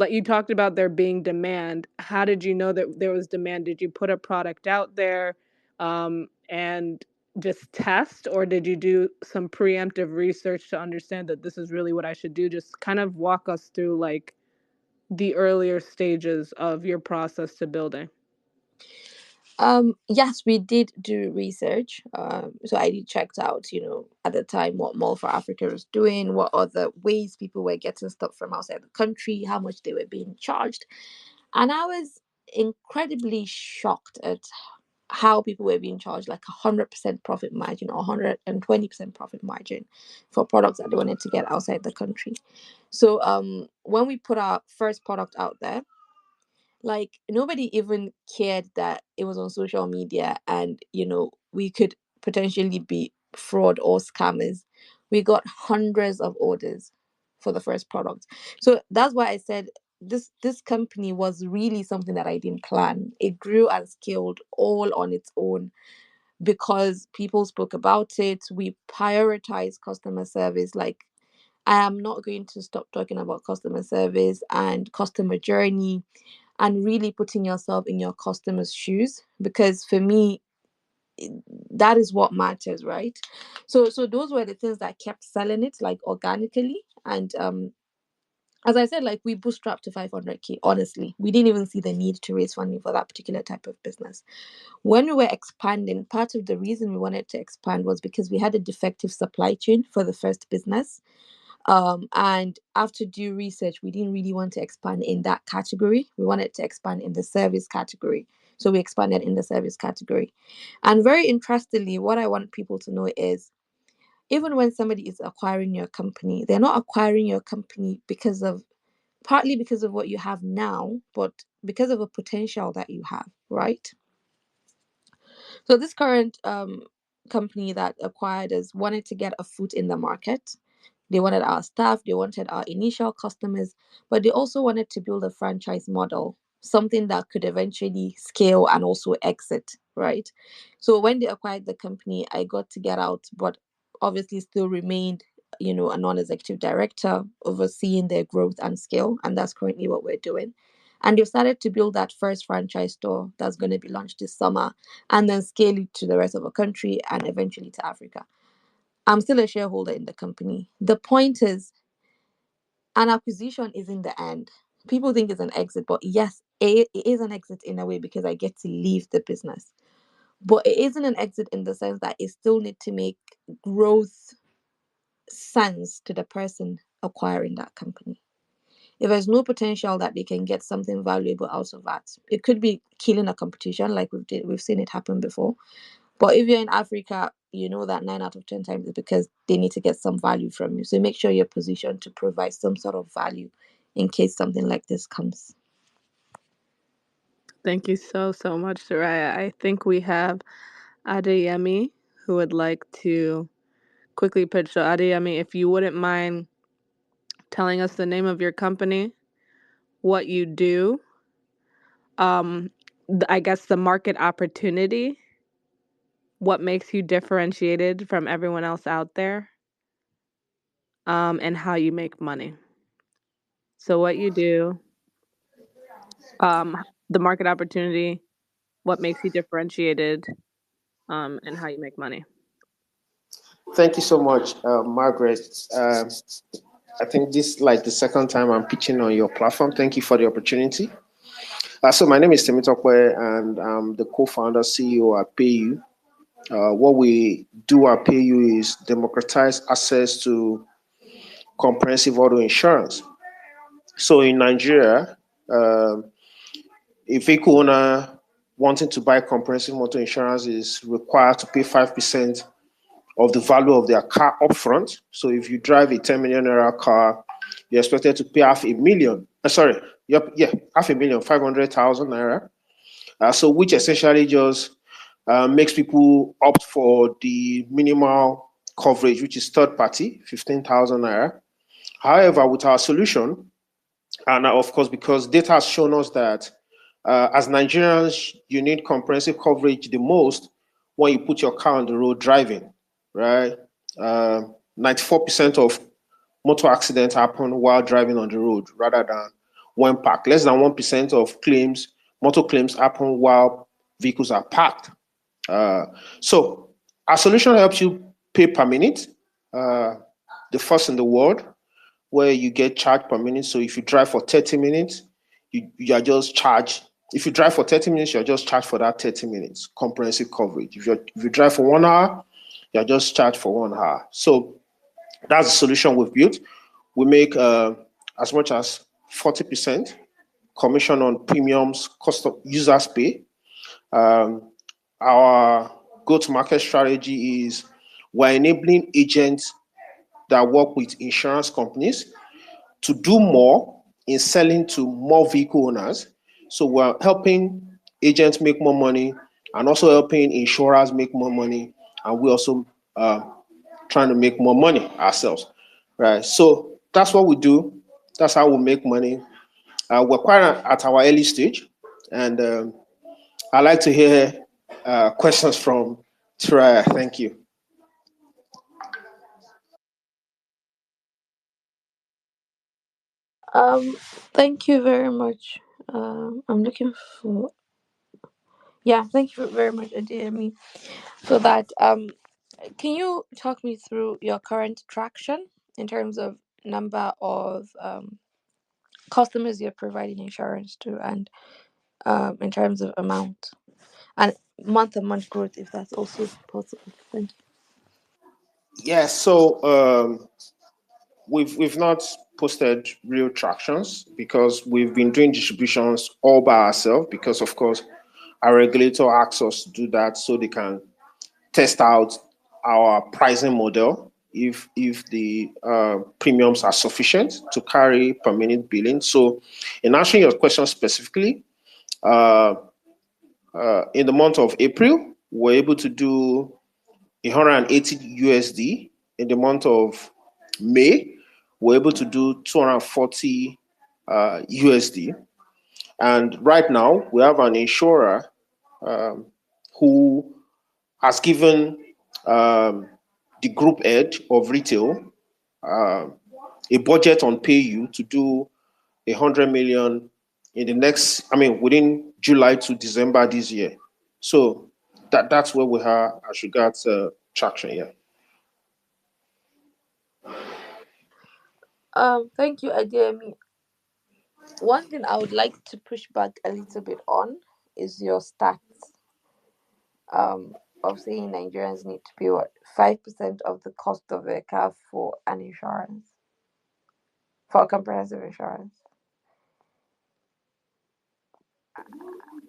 Speaker 1: you talked about there being demand? How did you know that there was demand? Did you put a product out there and just test, or did you do some preemptive research to understand that this is really what I should do? Just kind of walk us through like the earlier stages of your process to building.
Speaker 2: Yes, we did do research. So I did checked out, at the time what Mall for Africa was doing, what other ways people were getting stuff from outside the country, how much they were being charged. And I was incredibly shocked at how people were being charged like 100% profit margin or 120% profit margin for products that they wanted to get outside the country. So when we put our first product out there, like nobody even cared that it was on social media and we could potentially be fraud or scammers. We got hundreds of orders for the first product. So that's why I said this company was really something that I didn't plan. It grew and scaled all on its own because people spoke about it. We prioritize customer service. Like, I am not going to stop talking about customer service and customer journey and really putting yourself in your customer's shoes, because for me, that is what matters, right? So those were the things that kept selling it, like, organically. And as I said, like, we bootstrapped to 500K. Honestly, we didn't even see the need to raise funding for that particular type of business. When we were expanding, part of the reason we wanted to expand was because we had a defective supply chain for the first business. And after due research, we didn't really want to expand in that category. We wanted to expand in the service category. So we expanded in the service category. And very interestingly, what I want people to know is, even when somebody is acquiring your company, they're not acquiring your company partly because of what you have now, but because of a potential that you have, right? So this current company that acquired us wanted to get a foot in the market. They wanted our staff, they wanted our initial customers, but they also wanted to build a franchise model, something that could eventually scale and also exit, right? So when they acquired the company, I got to get out, but obviously still remained, a non-executive director overseeing their growth and scale. And that's currently what we're doing. And they've started to build that first franchise store that's going to be launched this summer, and then scale it to the rest of the country and eventually to Africa. I'm still a shareholder in the company. The point is, an acquisition isn't the end. People think it's an exit, but yes, it is an exit in a way because I get to leave the business. But it isn't an exit in the sense that it still need to make growth sense to the person acquiring that company. If there's no potential that they can get something valuable out of that, it could be killing a competition, like we've seen it happen before. But if you're in Africa, you know that 9 out of 10 times is because they need to get some value from you. So make sure you're positioned to provide some sort of value in case something like this comes.
Speaker 1: Thank you so much, Surayyah. I think we have Adeyemi who would like to quickly pitch. So Adeyemi, if you wouldn't mind telling us the name of your company, what you do, I guess the market opportunity, what makes you differentiated from everyone else out there, and how you make money. So what you do, the market opportunity, what makes you differentiated, and how you make money.
Speaker 5: Thank you so much, Margaret. I think this is like the second time I'm pitching on your platform. Thank you for the opportunity. So my name is Temitokwe, and I'm the co-founder, CEO at PayU. What we do at PayU is democratize access to comprehensive auto insurance. So in Nigeria, a vehicle owner wanting to buy comprehensive motor insurance is required to pay 5% of the value of their car upfront. So if you drive a 10 million naira car, you're expected to pay $500,000. $500,000, 500,000 naira. So which essentially just makes people opt for the minimal coverage, which is third party, 15,000 naira. However, with our solution, and of course, because data has shown us that as Nigerians, you need comprehensive coverage the most when you put your car on the road driving, right? 94% of motor accidents happen while driving on the road rather than when parked. Less than 1% of motor claims happen while vehicles are parked. So our solution helps you pay per minute, the first in the world, where you get charged per minute. So if you drive for 30 minutes, you are just charged. If you drive for 30 minutes, you're just charged for that 30 minutes, comprehensive coverage. If you drive for 1 hour, you're just charged for 1 hour. So that's the solution we've built. We make as much as 40% commission on premiums, cost of users pay. Our go-to-market strategy is we're enabling agents that work with insurance companies to do more in selling to more vehicle owners. So we're helping agents make more money and also helping insurers make more money. And we're also trying to make more money ourselves, right? So that's what we do. That's how we make money. We're quite at our early stage, and I'd like to hear questions from Surayyah. Thank you.
Speaker 2: Um, Thank you very much. I'm looking for, yeah, thank you very much, Adeyemi, for that. Can you talk me through your current traction in terms of number of customers you're providing insurance to, and in terms of amount and month-on-month growth, if that's also possible? Thank you.
Speaker 5: Yeah, so we've not posted real tractions because we've been doing distributions all by ourselves because of course our regulator asks us to do that so they can test out our pricing model if the premiums are sufficient to carry per minute billing. So in answering your question specifically, uh, in the month of April, we're able to do 180 USD. In the month of May, we're able to do 240 USD. And right now, we have an insurer who has given the group head of retail a budget on PayU to do 100 million in the next, I mean, within July to December this year. So that's where we are as regards traction. Yeah.
Speaker 2: Thank you, Adeyemi. One thing I would like to push back a little bit on is your stats of saying Nigerians need to pay what 5% of the cost of a car for an insurance, for a comprehensive insurance.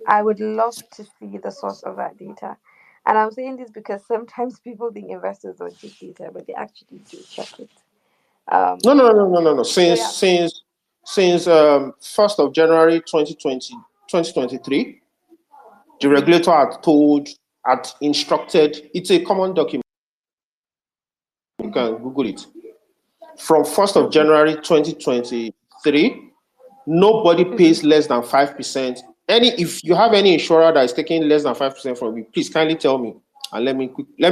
Speaker 2: I would love to see the source of that data. And I'm saying this because sometimes people think investors don't check data, but they actually do check it.
Speaker 5: No, no, no, no, no, no.
Speaker 2: So
Speaker 5: Since
Speaker 2: yeah.
Speaker 5: since 1st of January 2020 2023, the
Speaker 2: Mm-hmm.
Speaker 5: regulator had instructed. It's a common document. You can Google it. From 1st of
Speaker 2: Okay.
Speaker 5: January 2023, nobody
Speaker 2: Mm-hmm.
Speaker 5: pays less than 5%. If you have any insurer that is taking less than 5% from you, please kindly tell me and let me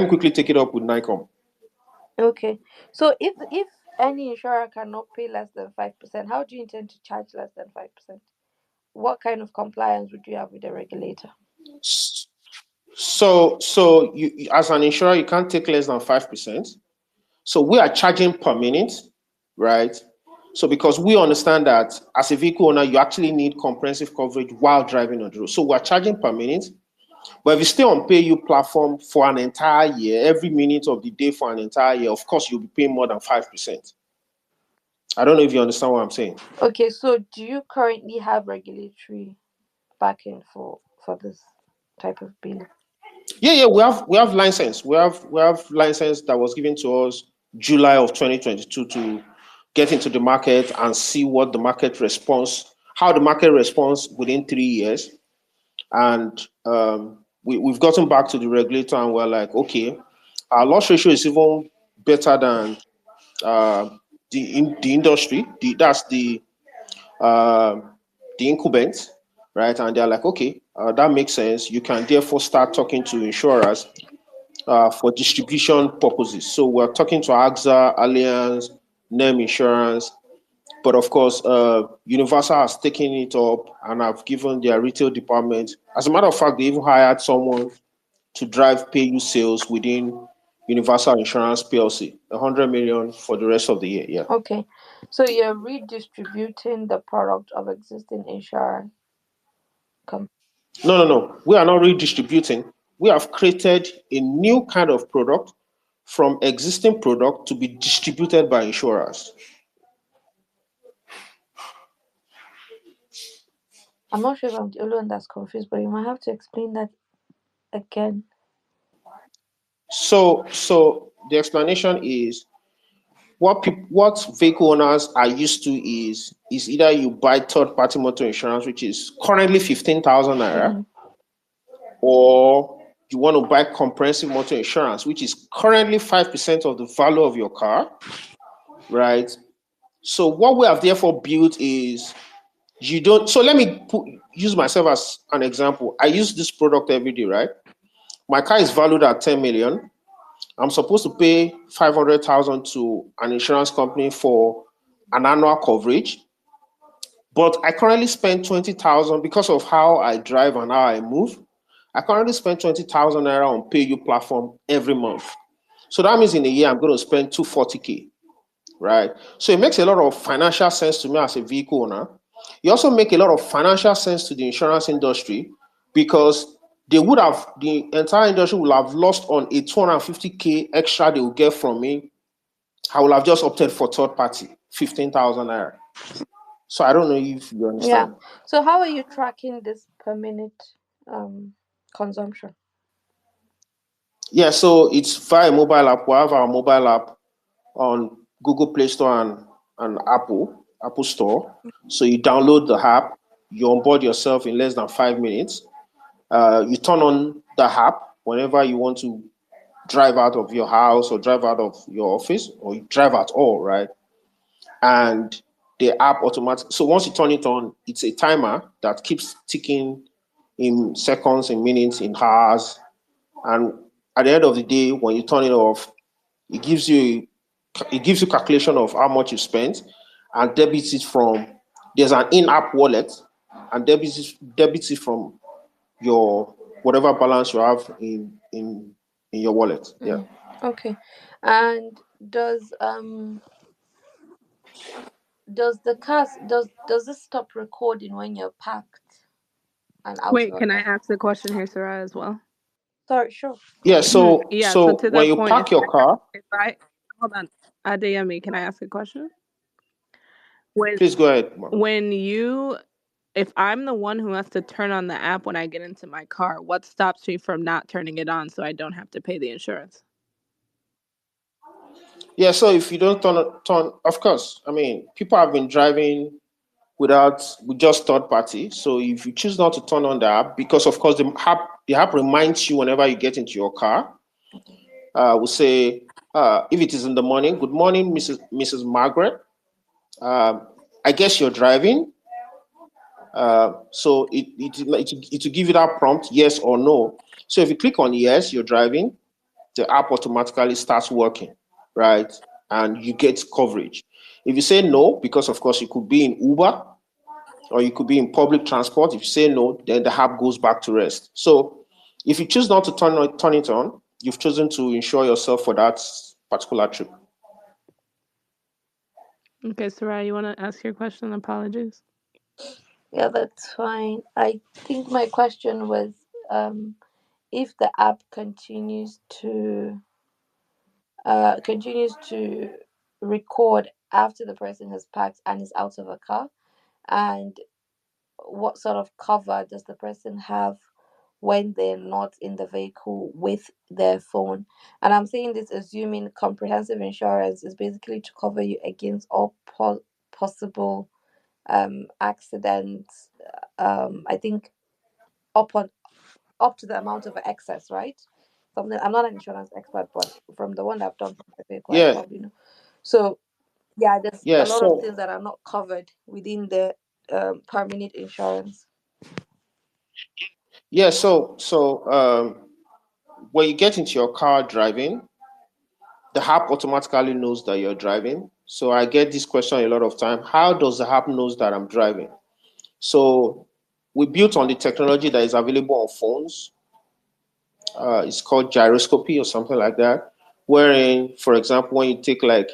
Speaker 5: quickly take it up with NICOM.
Speaker 2: Okay. So if any insurer cannot pay less than 5%, how do you intend to charge less than 5%? What kind of compliance would you have with the regulator?
Speaker 5: So you as an insurer, you can't take less than 5%. So we are charging per minute, right? So because we understand that as a vehicle owner, you actually need comprehensive coverage while driving on the road. So we're charging per minute. But if you stay on PayU platform for an entire year, every minute of the day for an entire year, of course you'll be paying more than 5%. I don't know if you understand what I'm saying.
Speaker 2: Okay, so do you currently have regulatory backing for this type of billing?
Speaker 5: Yeah, we have license. We have license that was given to us July of 2022 to get into the market and see what the market response, how the market responds within 3 years. And we've gotten back to the regulator and we're like, okay, our loss ratio is even better than uh, the industry. That's uh, the incumbent, right? And they're like, okay, that makes sense. You can therefore start talking to insurers for distribution purposes. So we're talking to AXA, Allianz, NEM Insurance, but of course, Universal has taken it up and have given their retail department. As a matter of fact, they even hired someone to drive PayU sales within Universal Insurance PLC, 100 million for the rest of the year. Yeah.
Speaker 2: Okay, so you're redistributing the product of existing insurance.
Speaker 5: No, no, no. We are not redistributing. We have created a new kind of product from existing product to be distributed by insurers.
Speaker 2: I'm not sure if I'm the only one that's confused, but you might have to explain that again.
Speaker 5: So the explanation is what vehicle owners are used to is either you buy third party motor insurance, which is currently 15,000 naira, or you want to buy comprehensive motor insurance, which is currently 5% of the value of your car, right? So what we have therefore built is you don't. So let me use myself as an example. I use this product every day, right? My car is valued at 10 million. I'm supposed to pay 500,000 to an insurance company for an annual coverage, but I currently spend 20,000 because of how I drive and how I move. I currently spend 20,000 naira on PayU platform every month. So that means in a year I'm going to spend 240k, right? So it makes a lot of financial sense to me as a vehicle owner. It also makes a lot of financial sense to the insurance industry because the entire industry will have lost on a 250k extra they will get from me. I will have just opted for third party, 15,000 naira. So I don't know if you
Speaker 2: Yeah.
Speaker 5: understand.
Speaker 2: So how are you tracking this per minute consumption?
Speaker 5: Yeah, so it's via mobile app. We have our mobile app on Google Play Store and Apple Store. So you download the app, you onboard yourself in less than 5 minutes. You turn on the app whenever you want to drive out of your house or drive out of your office or you drive at all, right? And the app automatic. So once you turn it on, it's a timer that keeps ticking in seconds, in minutes, in hours. And at the end of the day, when you turn it off, it gives you calculation of how much you spent and debits it from there's an in-app wallet and debits it from your whatever balance you have in your wallet. Yeah.
Speaker 2: Okay. And does the cast does this stop recording when you're packed and out of
Speaker 1: Wait,
Speaker 2: the
Speaker 1: can I
Speaker 2: car?
Speaker 1: ask a question here, Sarah, as well?
Speaker 2: Sorry, sure. Go
Speaker 5: Yeah.
Speaker 2: ahead.
Speaker 5: So
Speaker 1: Yeah, so
Speaker 5: so
Speaker 1: to
Speaker 5: when
Speaker 1: that
Speaker 5: you
Speaker 1: point,
Speaker 5: park your car,
Speaker 1: if I hold on, Adeyemi, can I ask a question? When
Speaker 5: please go ahead, ma'am.
Speaker 1: when you if I'm the one who has to turn on the app when I get into my car, what stops me from not turning it on so I don't have to pay the insurance?
Speaker 5: Yeah, so if you don't turn, of course, I mean, people have been driving with just third party. So if you choose not to turn on the app, because of course the app reminds you whenever you get into your car, will say, if it is in the morning, good morning, Mrs. Margaret. I guess you're driving. So it will give you that prompt, yes or no. So if you click on yes, you're driving, the app automatically starts working, right? And you get coverage. If you say no, because of course you could be in Uber or you could be in public transport. If you say no, then the app goes back to rest. So if you choose not to turn it on, you've chosen to insure yourself for that particular trip.
Speaker 1: Okay, Sarah, you want to ask your question? Apologies.
Speaker 2: Yeah, that's fine. I think my question was if the app continues to record after the person has packed and is out of a car, and what sort of cover does the person have when they're not in the vehicle with their phone? And I'm saying this assuming comprehensive insurance is basically to cover you against all possible accidents. I think up on up to the amount of excess, right? Something, I'm not an insurance expert, but from the one that I've done for my vehicle, I
Speaker 5: Yeah,
Speaker 2: probably know. So yeah, there's
Speaker 5: yeah.
Speaker 2: a lot of
Speaker 5: So
Speaker 2: things that are not covered within the per minute insurance.
Speaker 5: yeah, when you get into your car driving, the app automatically knows that you're driving. So I get this question a lot of time. How does the app knows that I'm driving? So we built on the technology that is available on phones. It's called gyroscopy or something like that. Wherein, for example, when you take like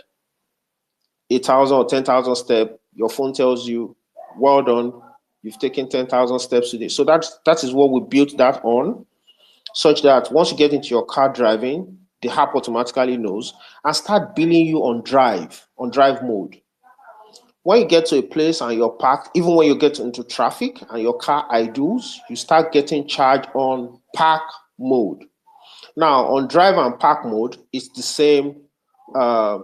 Speaker 5: 8,000 or 10,000 steps, your phone tells you, "Well done, you've taken 10,000 steps today." So that is what we built that on, such that once you get into your car driving, the app automatically knows and start billing you on drive mode. when you get to a place and you're parked, even when you get into traffic and your car idles, you start getting charged on park mode. Now, on drive and park mode, it's the same uh,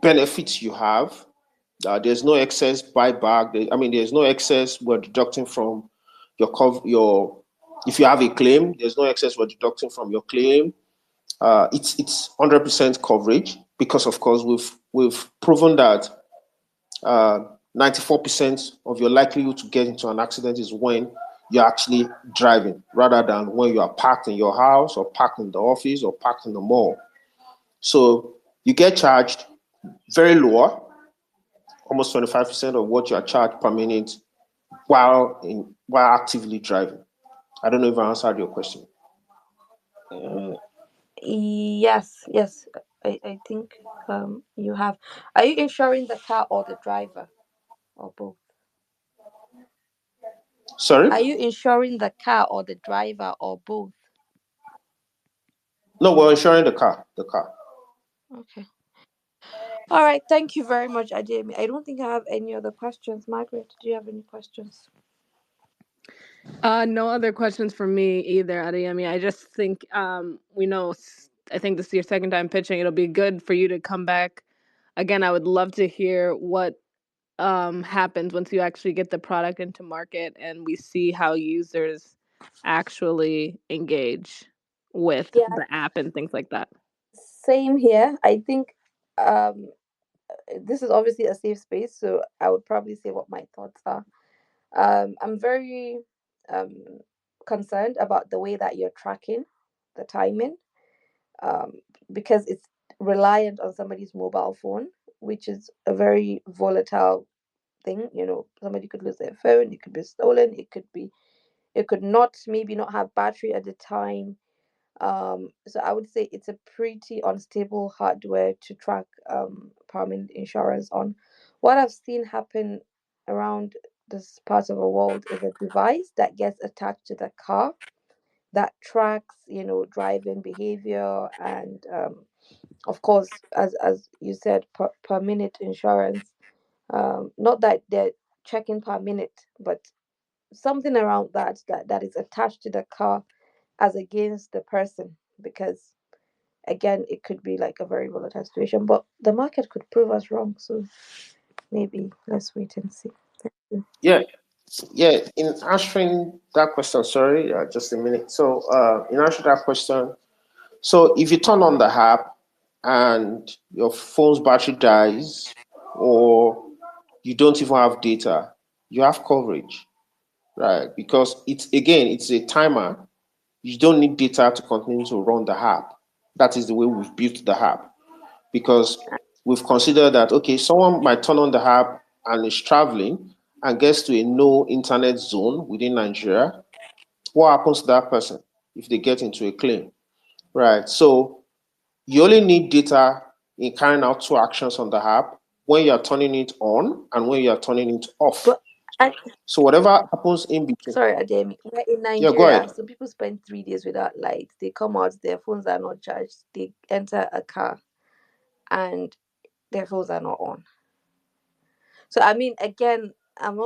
Speaker 5: benefits you have. There's no excess buyback. There's no excess we're deducting from your. If you have a claim, there's no excess we're deducting from your claim. It's 100% coverage because, of course, we've proven that 94% of your likelihood to get into an accident is when you're actually driving, rather than when you are parked in your house or parked in the office or parked in the mall. So you get charged very low, almost 25% of what you are charged per minute while actively driving. I don't know if I answered your question.
Speaker 2: Yes, yes, I think you have. Are you insuring the car or the driver, or both?
Speaker 5: Sorry?
Speaker 2: Are you insuring the car or the driver, or both?
Speaker 5: No, we're insuring the car. The car.
Speaker 2: Okay. All right. Thank you very much, Ademi. I don't think I have any other questions. Margaret, do you have any questions?
Speaker 1: No other questions from me either, Adeyemi. I just think we know. I think this is your second time pitching. It'll be good for you to come back again. I would love to hear what happens once you actually get the product into market and we see how users actually engage with
Speaker 2: Yeah,
Speaker 1: the app and things like that.
Speaker 2: same here. I think um, this is obviously a safe space, so I would probably say what my thoughts are. I'm very um, concerned about the way that you're tracking the timing, um, because it's reliant on somebody's mobile phone, which is a very volatile thing. Somebody could lose their phone, it could be stolen, it could not, maybe not have battery at the time. So I would say it's a pretty unstable hardware to track permanent insurance on. What I've seen happen around this part of the world is a device that gets attached to the car that tracks, driving behavior, and of course, as you said, per minute insurance. Not that they're checking per minute, but something around that is attached to the car as against the person, because again, it could be like a very volatile situation, but the market could prove us wrong, so maybe let's wait and see.
Speaker 5: Yeah, yeah. In answering that question, sorry, just a minute. So, in answering that question, so if you turn on the app and your phone's battery dies, or you don't even have data, you have coverage, right? Because it's a timer. You don't need data to continue to run the app. That is the way we've built the app, because we've considered that, okay, someone might turn on the app and is traveling and gets to a no internet zone within Nigeria. What happens to that person if they get into a claim, right? So you only need data in carrying out two actions on the app: when you're turning it on and when you're turning it off.
Speaker 2: But I,
Speaker 5: So whatever happens in between.
Speaker 2: sorry, Ademi, we're in
Speaker 5: Yeah, go
Speaker 2: Nigeria.
Speaker 5: ahead.
Speaker 2: Some people spend 3 days without light. They come out, their phones are not charged. They enter a car and their phones are not on. So I mean, again, I'm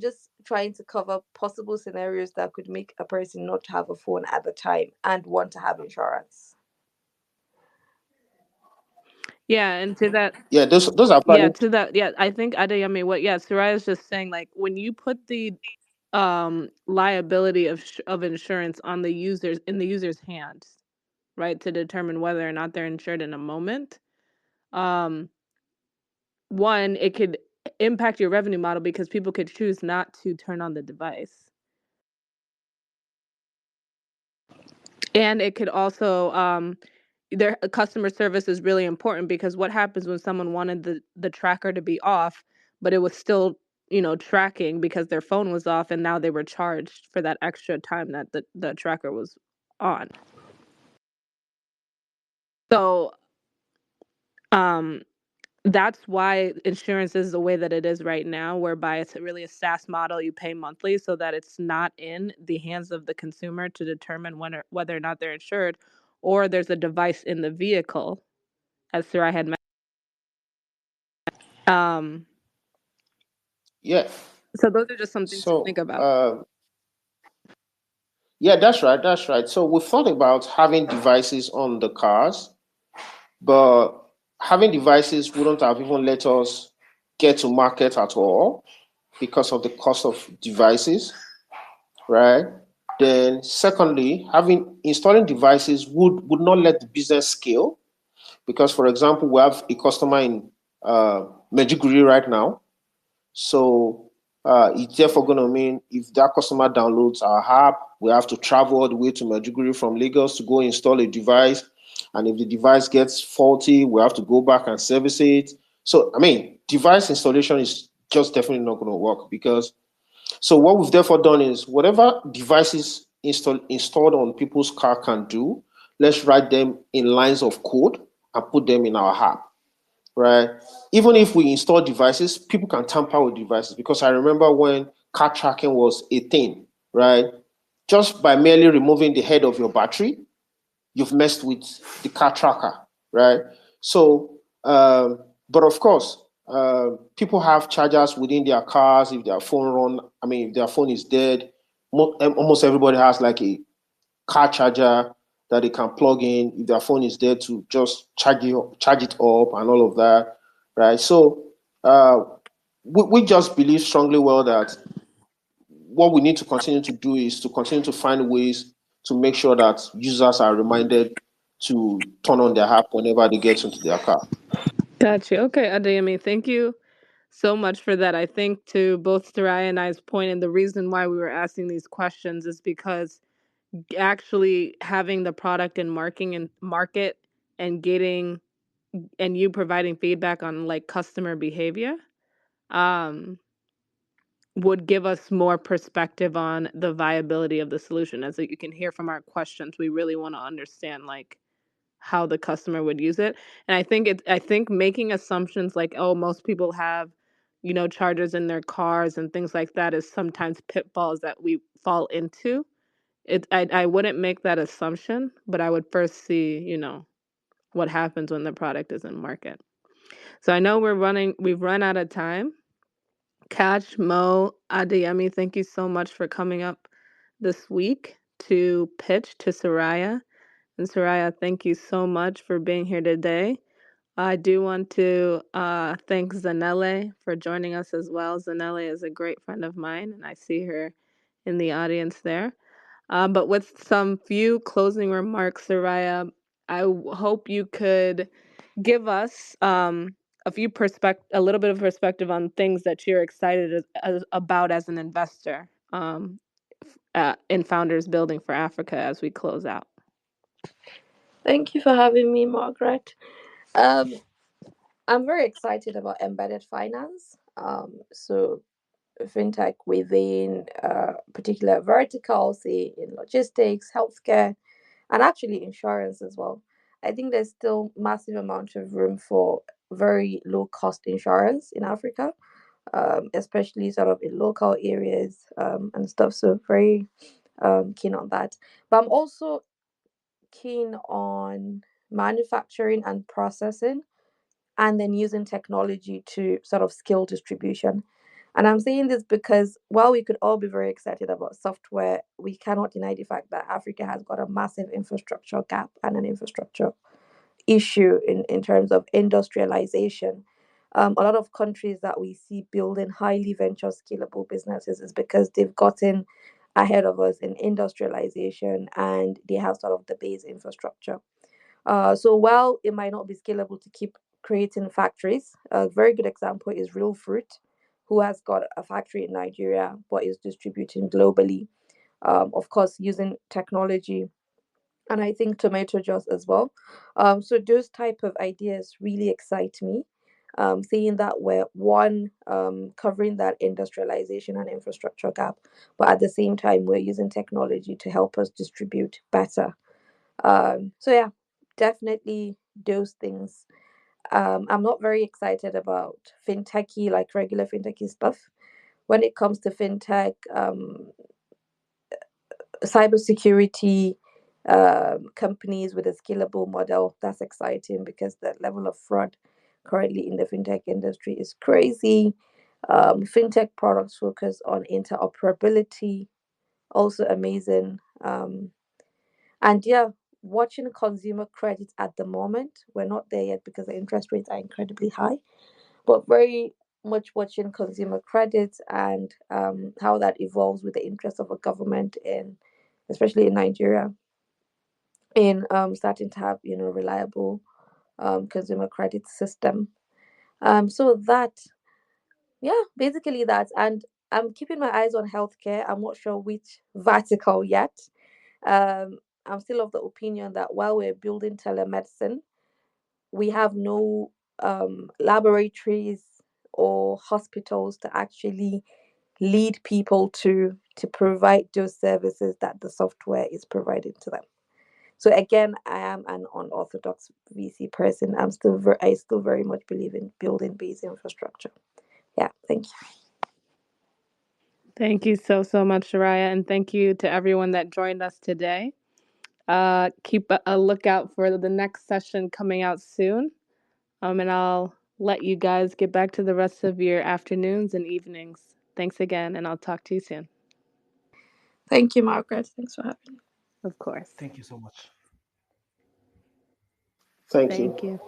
Speaker 2: just trying to cover possible scenarios that could make a person not have a phone at the time and want to have insurance.
Speaker 1: Yeah, and to that,
Speaker 5: Yeah, those are
Speaker 1: yeah,
Speaker 5: valid.
Speaker 1: to that, yeah, I think Adeyemi, Surayyah is just saying, like, when you put the liability of insurance on the users in the user's hands, right, to determine whether or not they're insured in a moment. Um, one, it could impact your revenue model because people could choose not to turn on the device. And it could also, their customer service is really important, because what happens when someone wanted the tracker to be off, but it was still, tracking because their phone was off, and now they were charged for that extra time that the tracker was on. So, um, that's why insurance is the way that it is right now, whereby it's really a SaaS model. You pay monthly so that it's not in the hands of the consumer to determine whether or not they're insured, or there's a device in the vehicle, as Sarai had mentioned.
Speaker 5: Yeah.
Speaker 1: So those are just some things to think
Speaker 5: So,
Speaker 1: about.
Speaker 5: yeah, that's right. That's right. So we thought about having devices on the cars, but having devices wouldn't have even let us get to market at all because of the cost of devices, right? Then, secondly, having installing devices would not let the business scale because, for example, we have a customer in Medjugorje right now. So it's therefore going to mean if that customer downloads our app, we have to travel all the way to Medjugorje from Lagos to go install a device. And if the device gets faulty, we have to go back and service it. So, I mean, device installation is just definitely not going to work because so what we've therefore done is whatever devices installed on people's car can do, let's write them in lines of code and put them in our app, right? Even if we install devices, people can tamper with devices because I remember when car tracking was a thing, right? Just by merely removing the head of your battery, you've messed with the car tracker, right? So, but of course, people have chargers within their cars. If their phone run, I mean, if their phone is dead, almost everybody has like a car charger that they can plug in if their phone is dead to just charge it up and all of that, right? So, we just believe strongly well that what we need to continue to do is to continue to find ways to make sure that users are reminded to turn on their app whenever they get into their car.
Speaker 1: Gotcha. Okay, Adeyemi, thank you so much for that. I think to both Surayyah and I's point, and the reason why we were asking these questions is because actually having the product and marking and market and getting and you providing feedback on like customer behavior um would give us more perspective on the viability of the solution. As you can hear from our questions, we really want to understand like how the customer would use it. And I think making assumptions like, oh, most people have, chargers in their cars and things like that is sometimes pitfalls that we fall into. I wouldn't make that assumption, but I would first see, what happens when the product is in market. So I know we've run out of time. Catch, Mo, Adeyemi, thank you so much for coming up this week to pitch to Surayyah. And Surayyah, thank you so much for being here today. I do want to thank Zanele for joining us as well. Zanele is a great friend of mine, and I see her in the audience there. But with some few closing remarks, Surayyah, hope you could give us a little bit of perspective on things that you're excited about as an investor in Founders Building for Africa as we close out.
Speaker 2: Thank you for having me, Margaret. Um, I'm very excited about embedded finance. So fintech within particular verticals, say in logistics, healthcare, and actually insurance as well. I think there's still massive amount of room for very low cost insurance in Africa, especially sort of in local areas and stuff. So very keen on that. But I'm also keen on manufacturing and processing and then using technology to sort of scale distribution. And I'm saying this because while we could all be very excited about software, we cannot deny the fact that Africa has got a massive infrastructure gap and an infrastructure issue in terms of industrialization. A lot of countries that we see building highly venture scalable businesses is because they've gotten ahead of us in industrialization and they have sort of the base infrastructure. So while it might not be scalable to keep creating factories, a very good example is Real Fruit, who has got a factory in Nigeria but is distributing globally. Of course, using technology, and I think tomato juice as well. So those type of ideas really excite me. Seeing that we're one covering that industrialization and infrastructure gap, but at the same time we're using technology to help us distribute better. So yeah, definitely those things. I'm not very excited about fintechy, like regular fintechy stuff. When it comes to fintech, cybersecurity companies with a scalable model, that's exciting because the level of fraud currently in the fintech industry is crazy. Fintech products focus on interoperability, also amazing. And yeah, watching consumer credit at the moment, we're not there yet because the interest rates are incredibly high, but very much watching consumer credit and how that evolves with the interest of a government in, especially in Nigeria, in starting to have reliable consumer credit system. So that, yeah, basically that. And I'm keeping my eyes on healthcare. I'm not sure which vertical yet. I'm still of the opinion that while we're building telemedicine, we have no laboratories or hospitals to actually lead people to provide those services that the software is providing to them. So again, I am an unorthodox VC person. I still very much believe in building base infrastructure. Yeah, thank you.
Speaker 1: Thank you so much, Surayyah, and thank you to everyone that joined us today. Keep a lookout for the next session coming out soon. And I'll let you guys get back to the rest of your afternoons and evenings. Thanks again, and I'll talk to you soon.
Speaker 2: Thank you, Margaret. Thanks for having me.
Speaker 1: Of course.
Speaker 4: Thank you so much.
Speaker 5: Thank you.
Speaker 1: Thank you.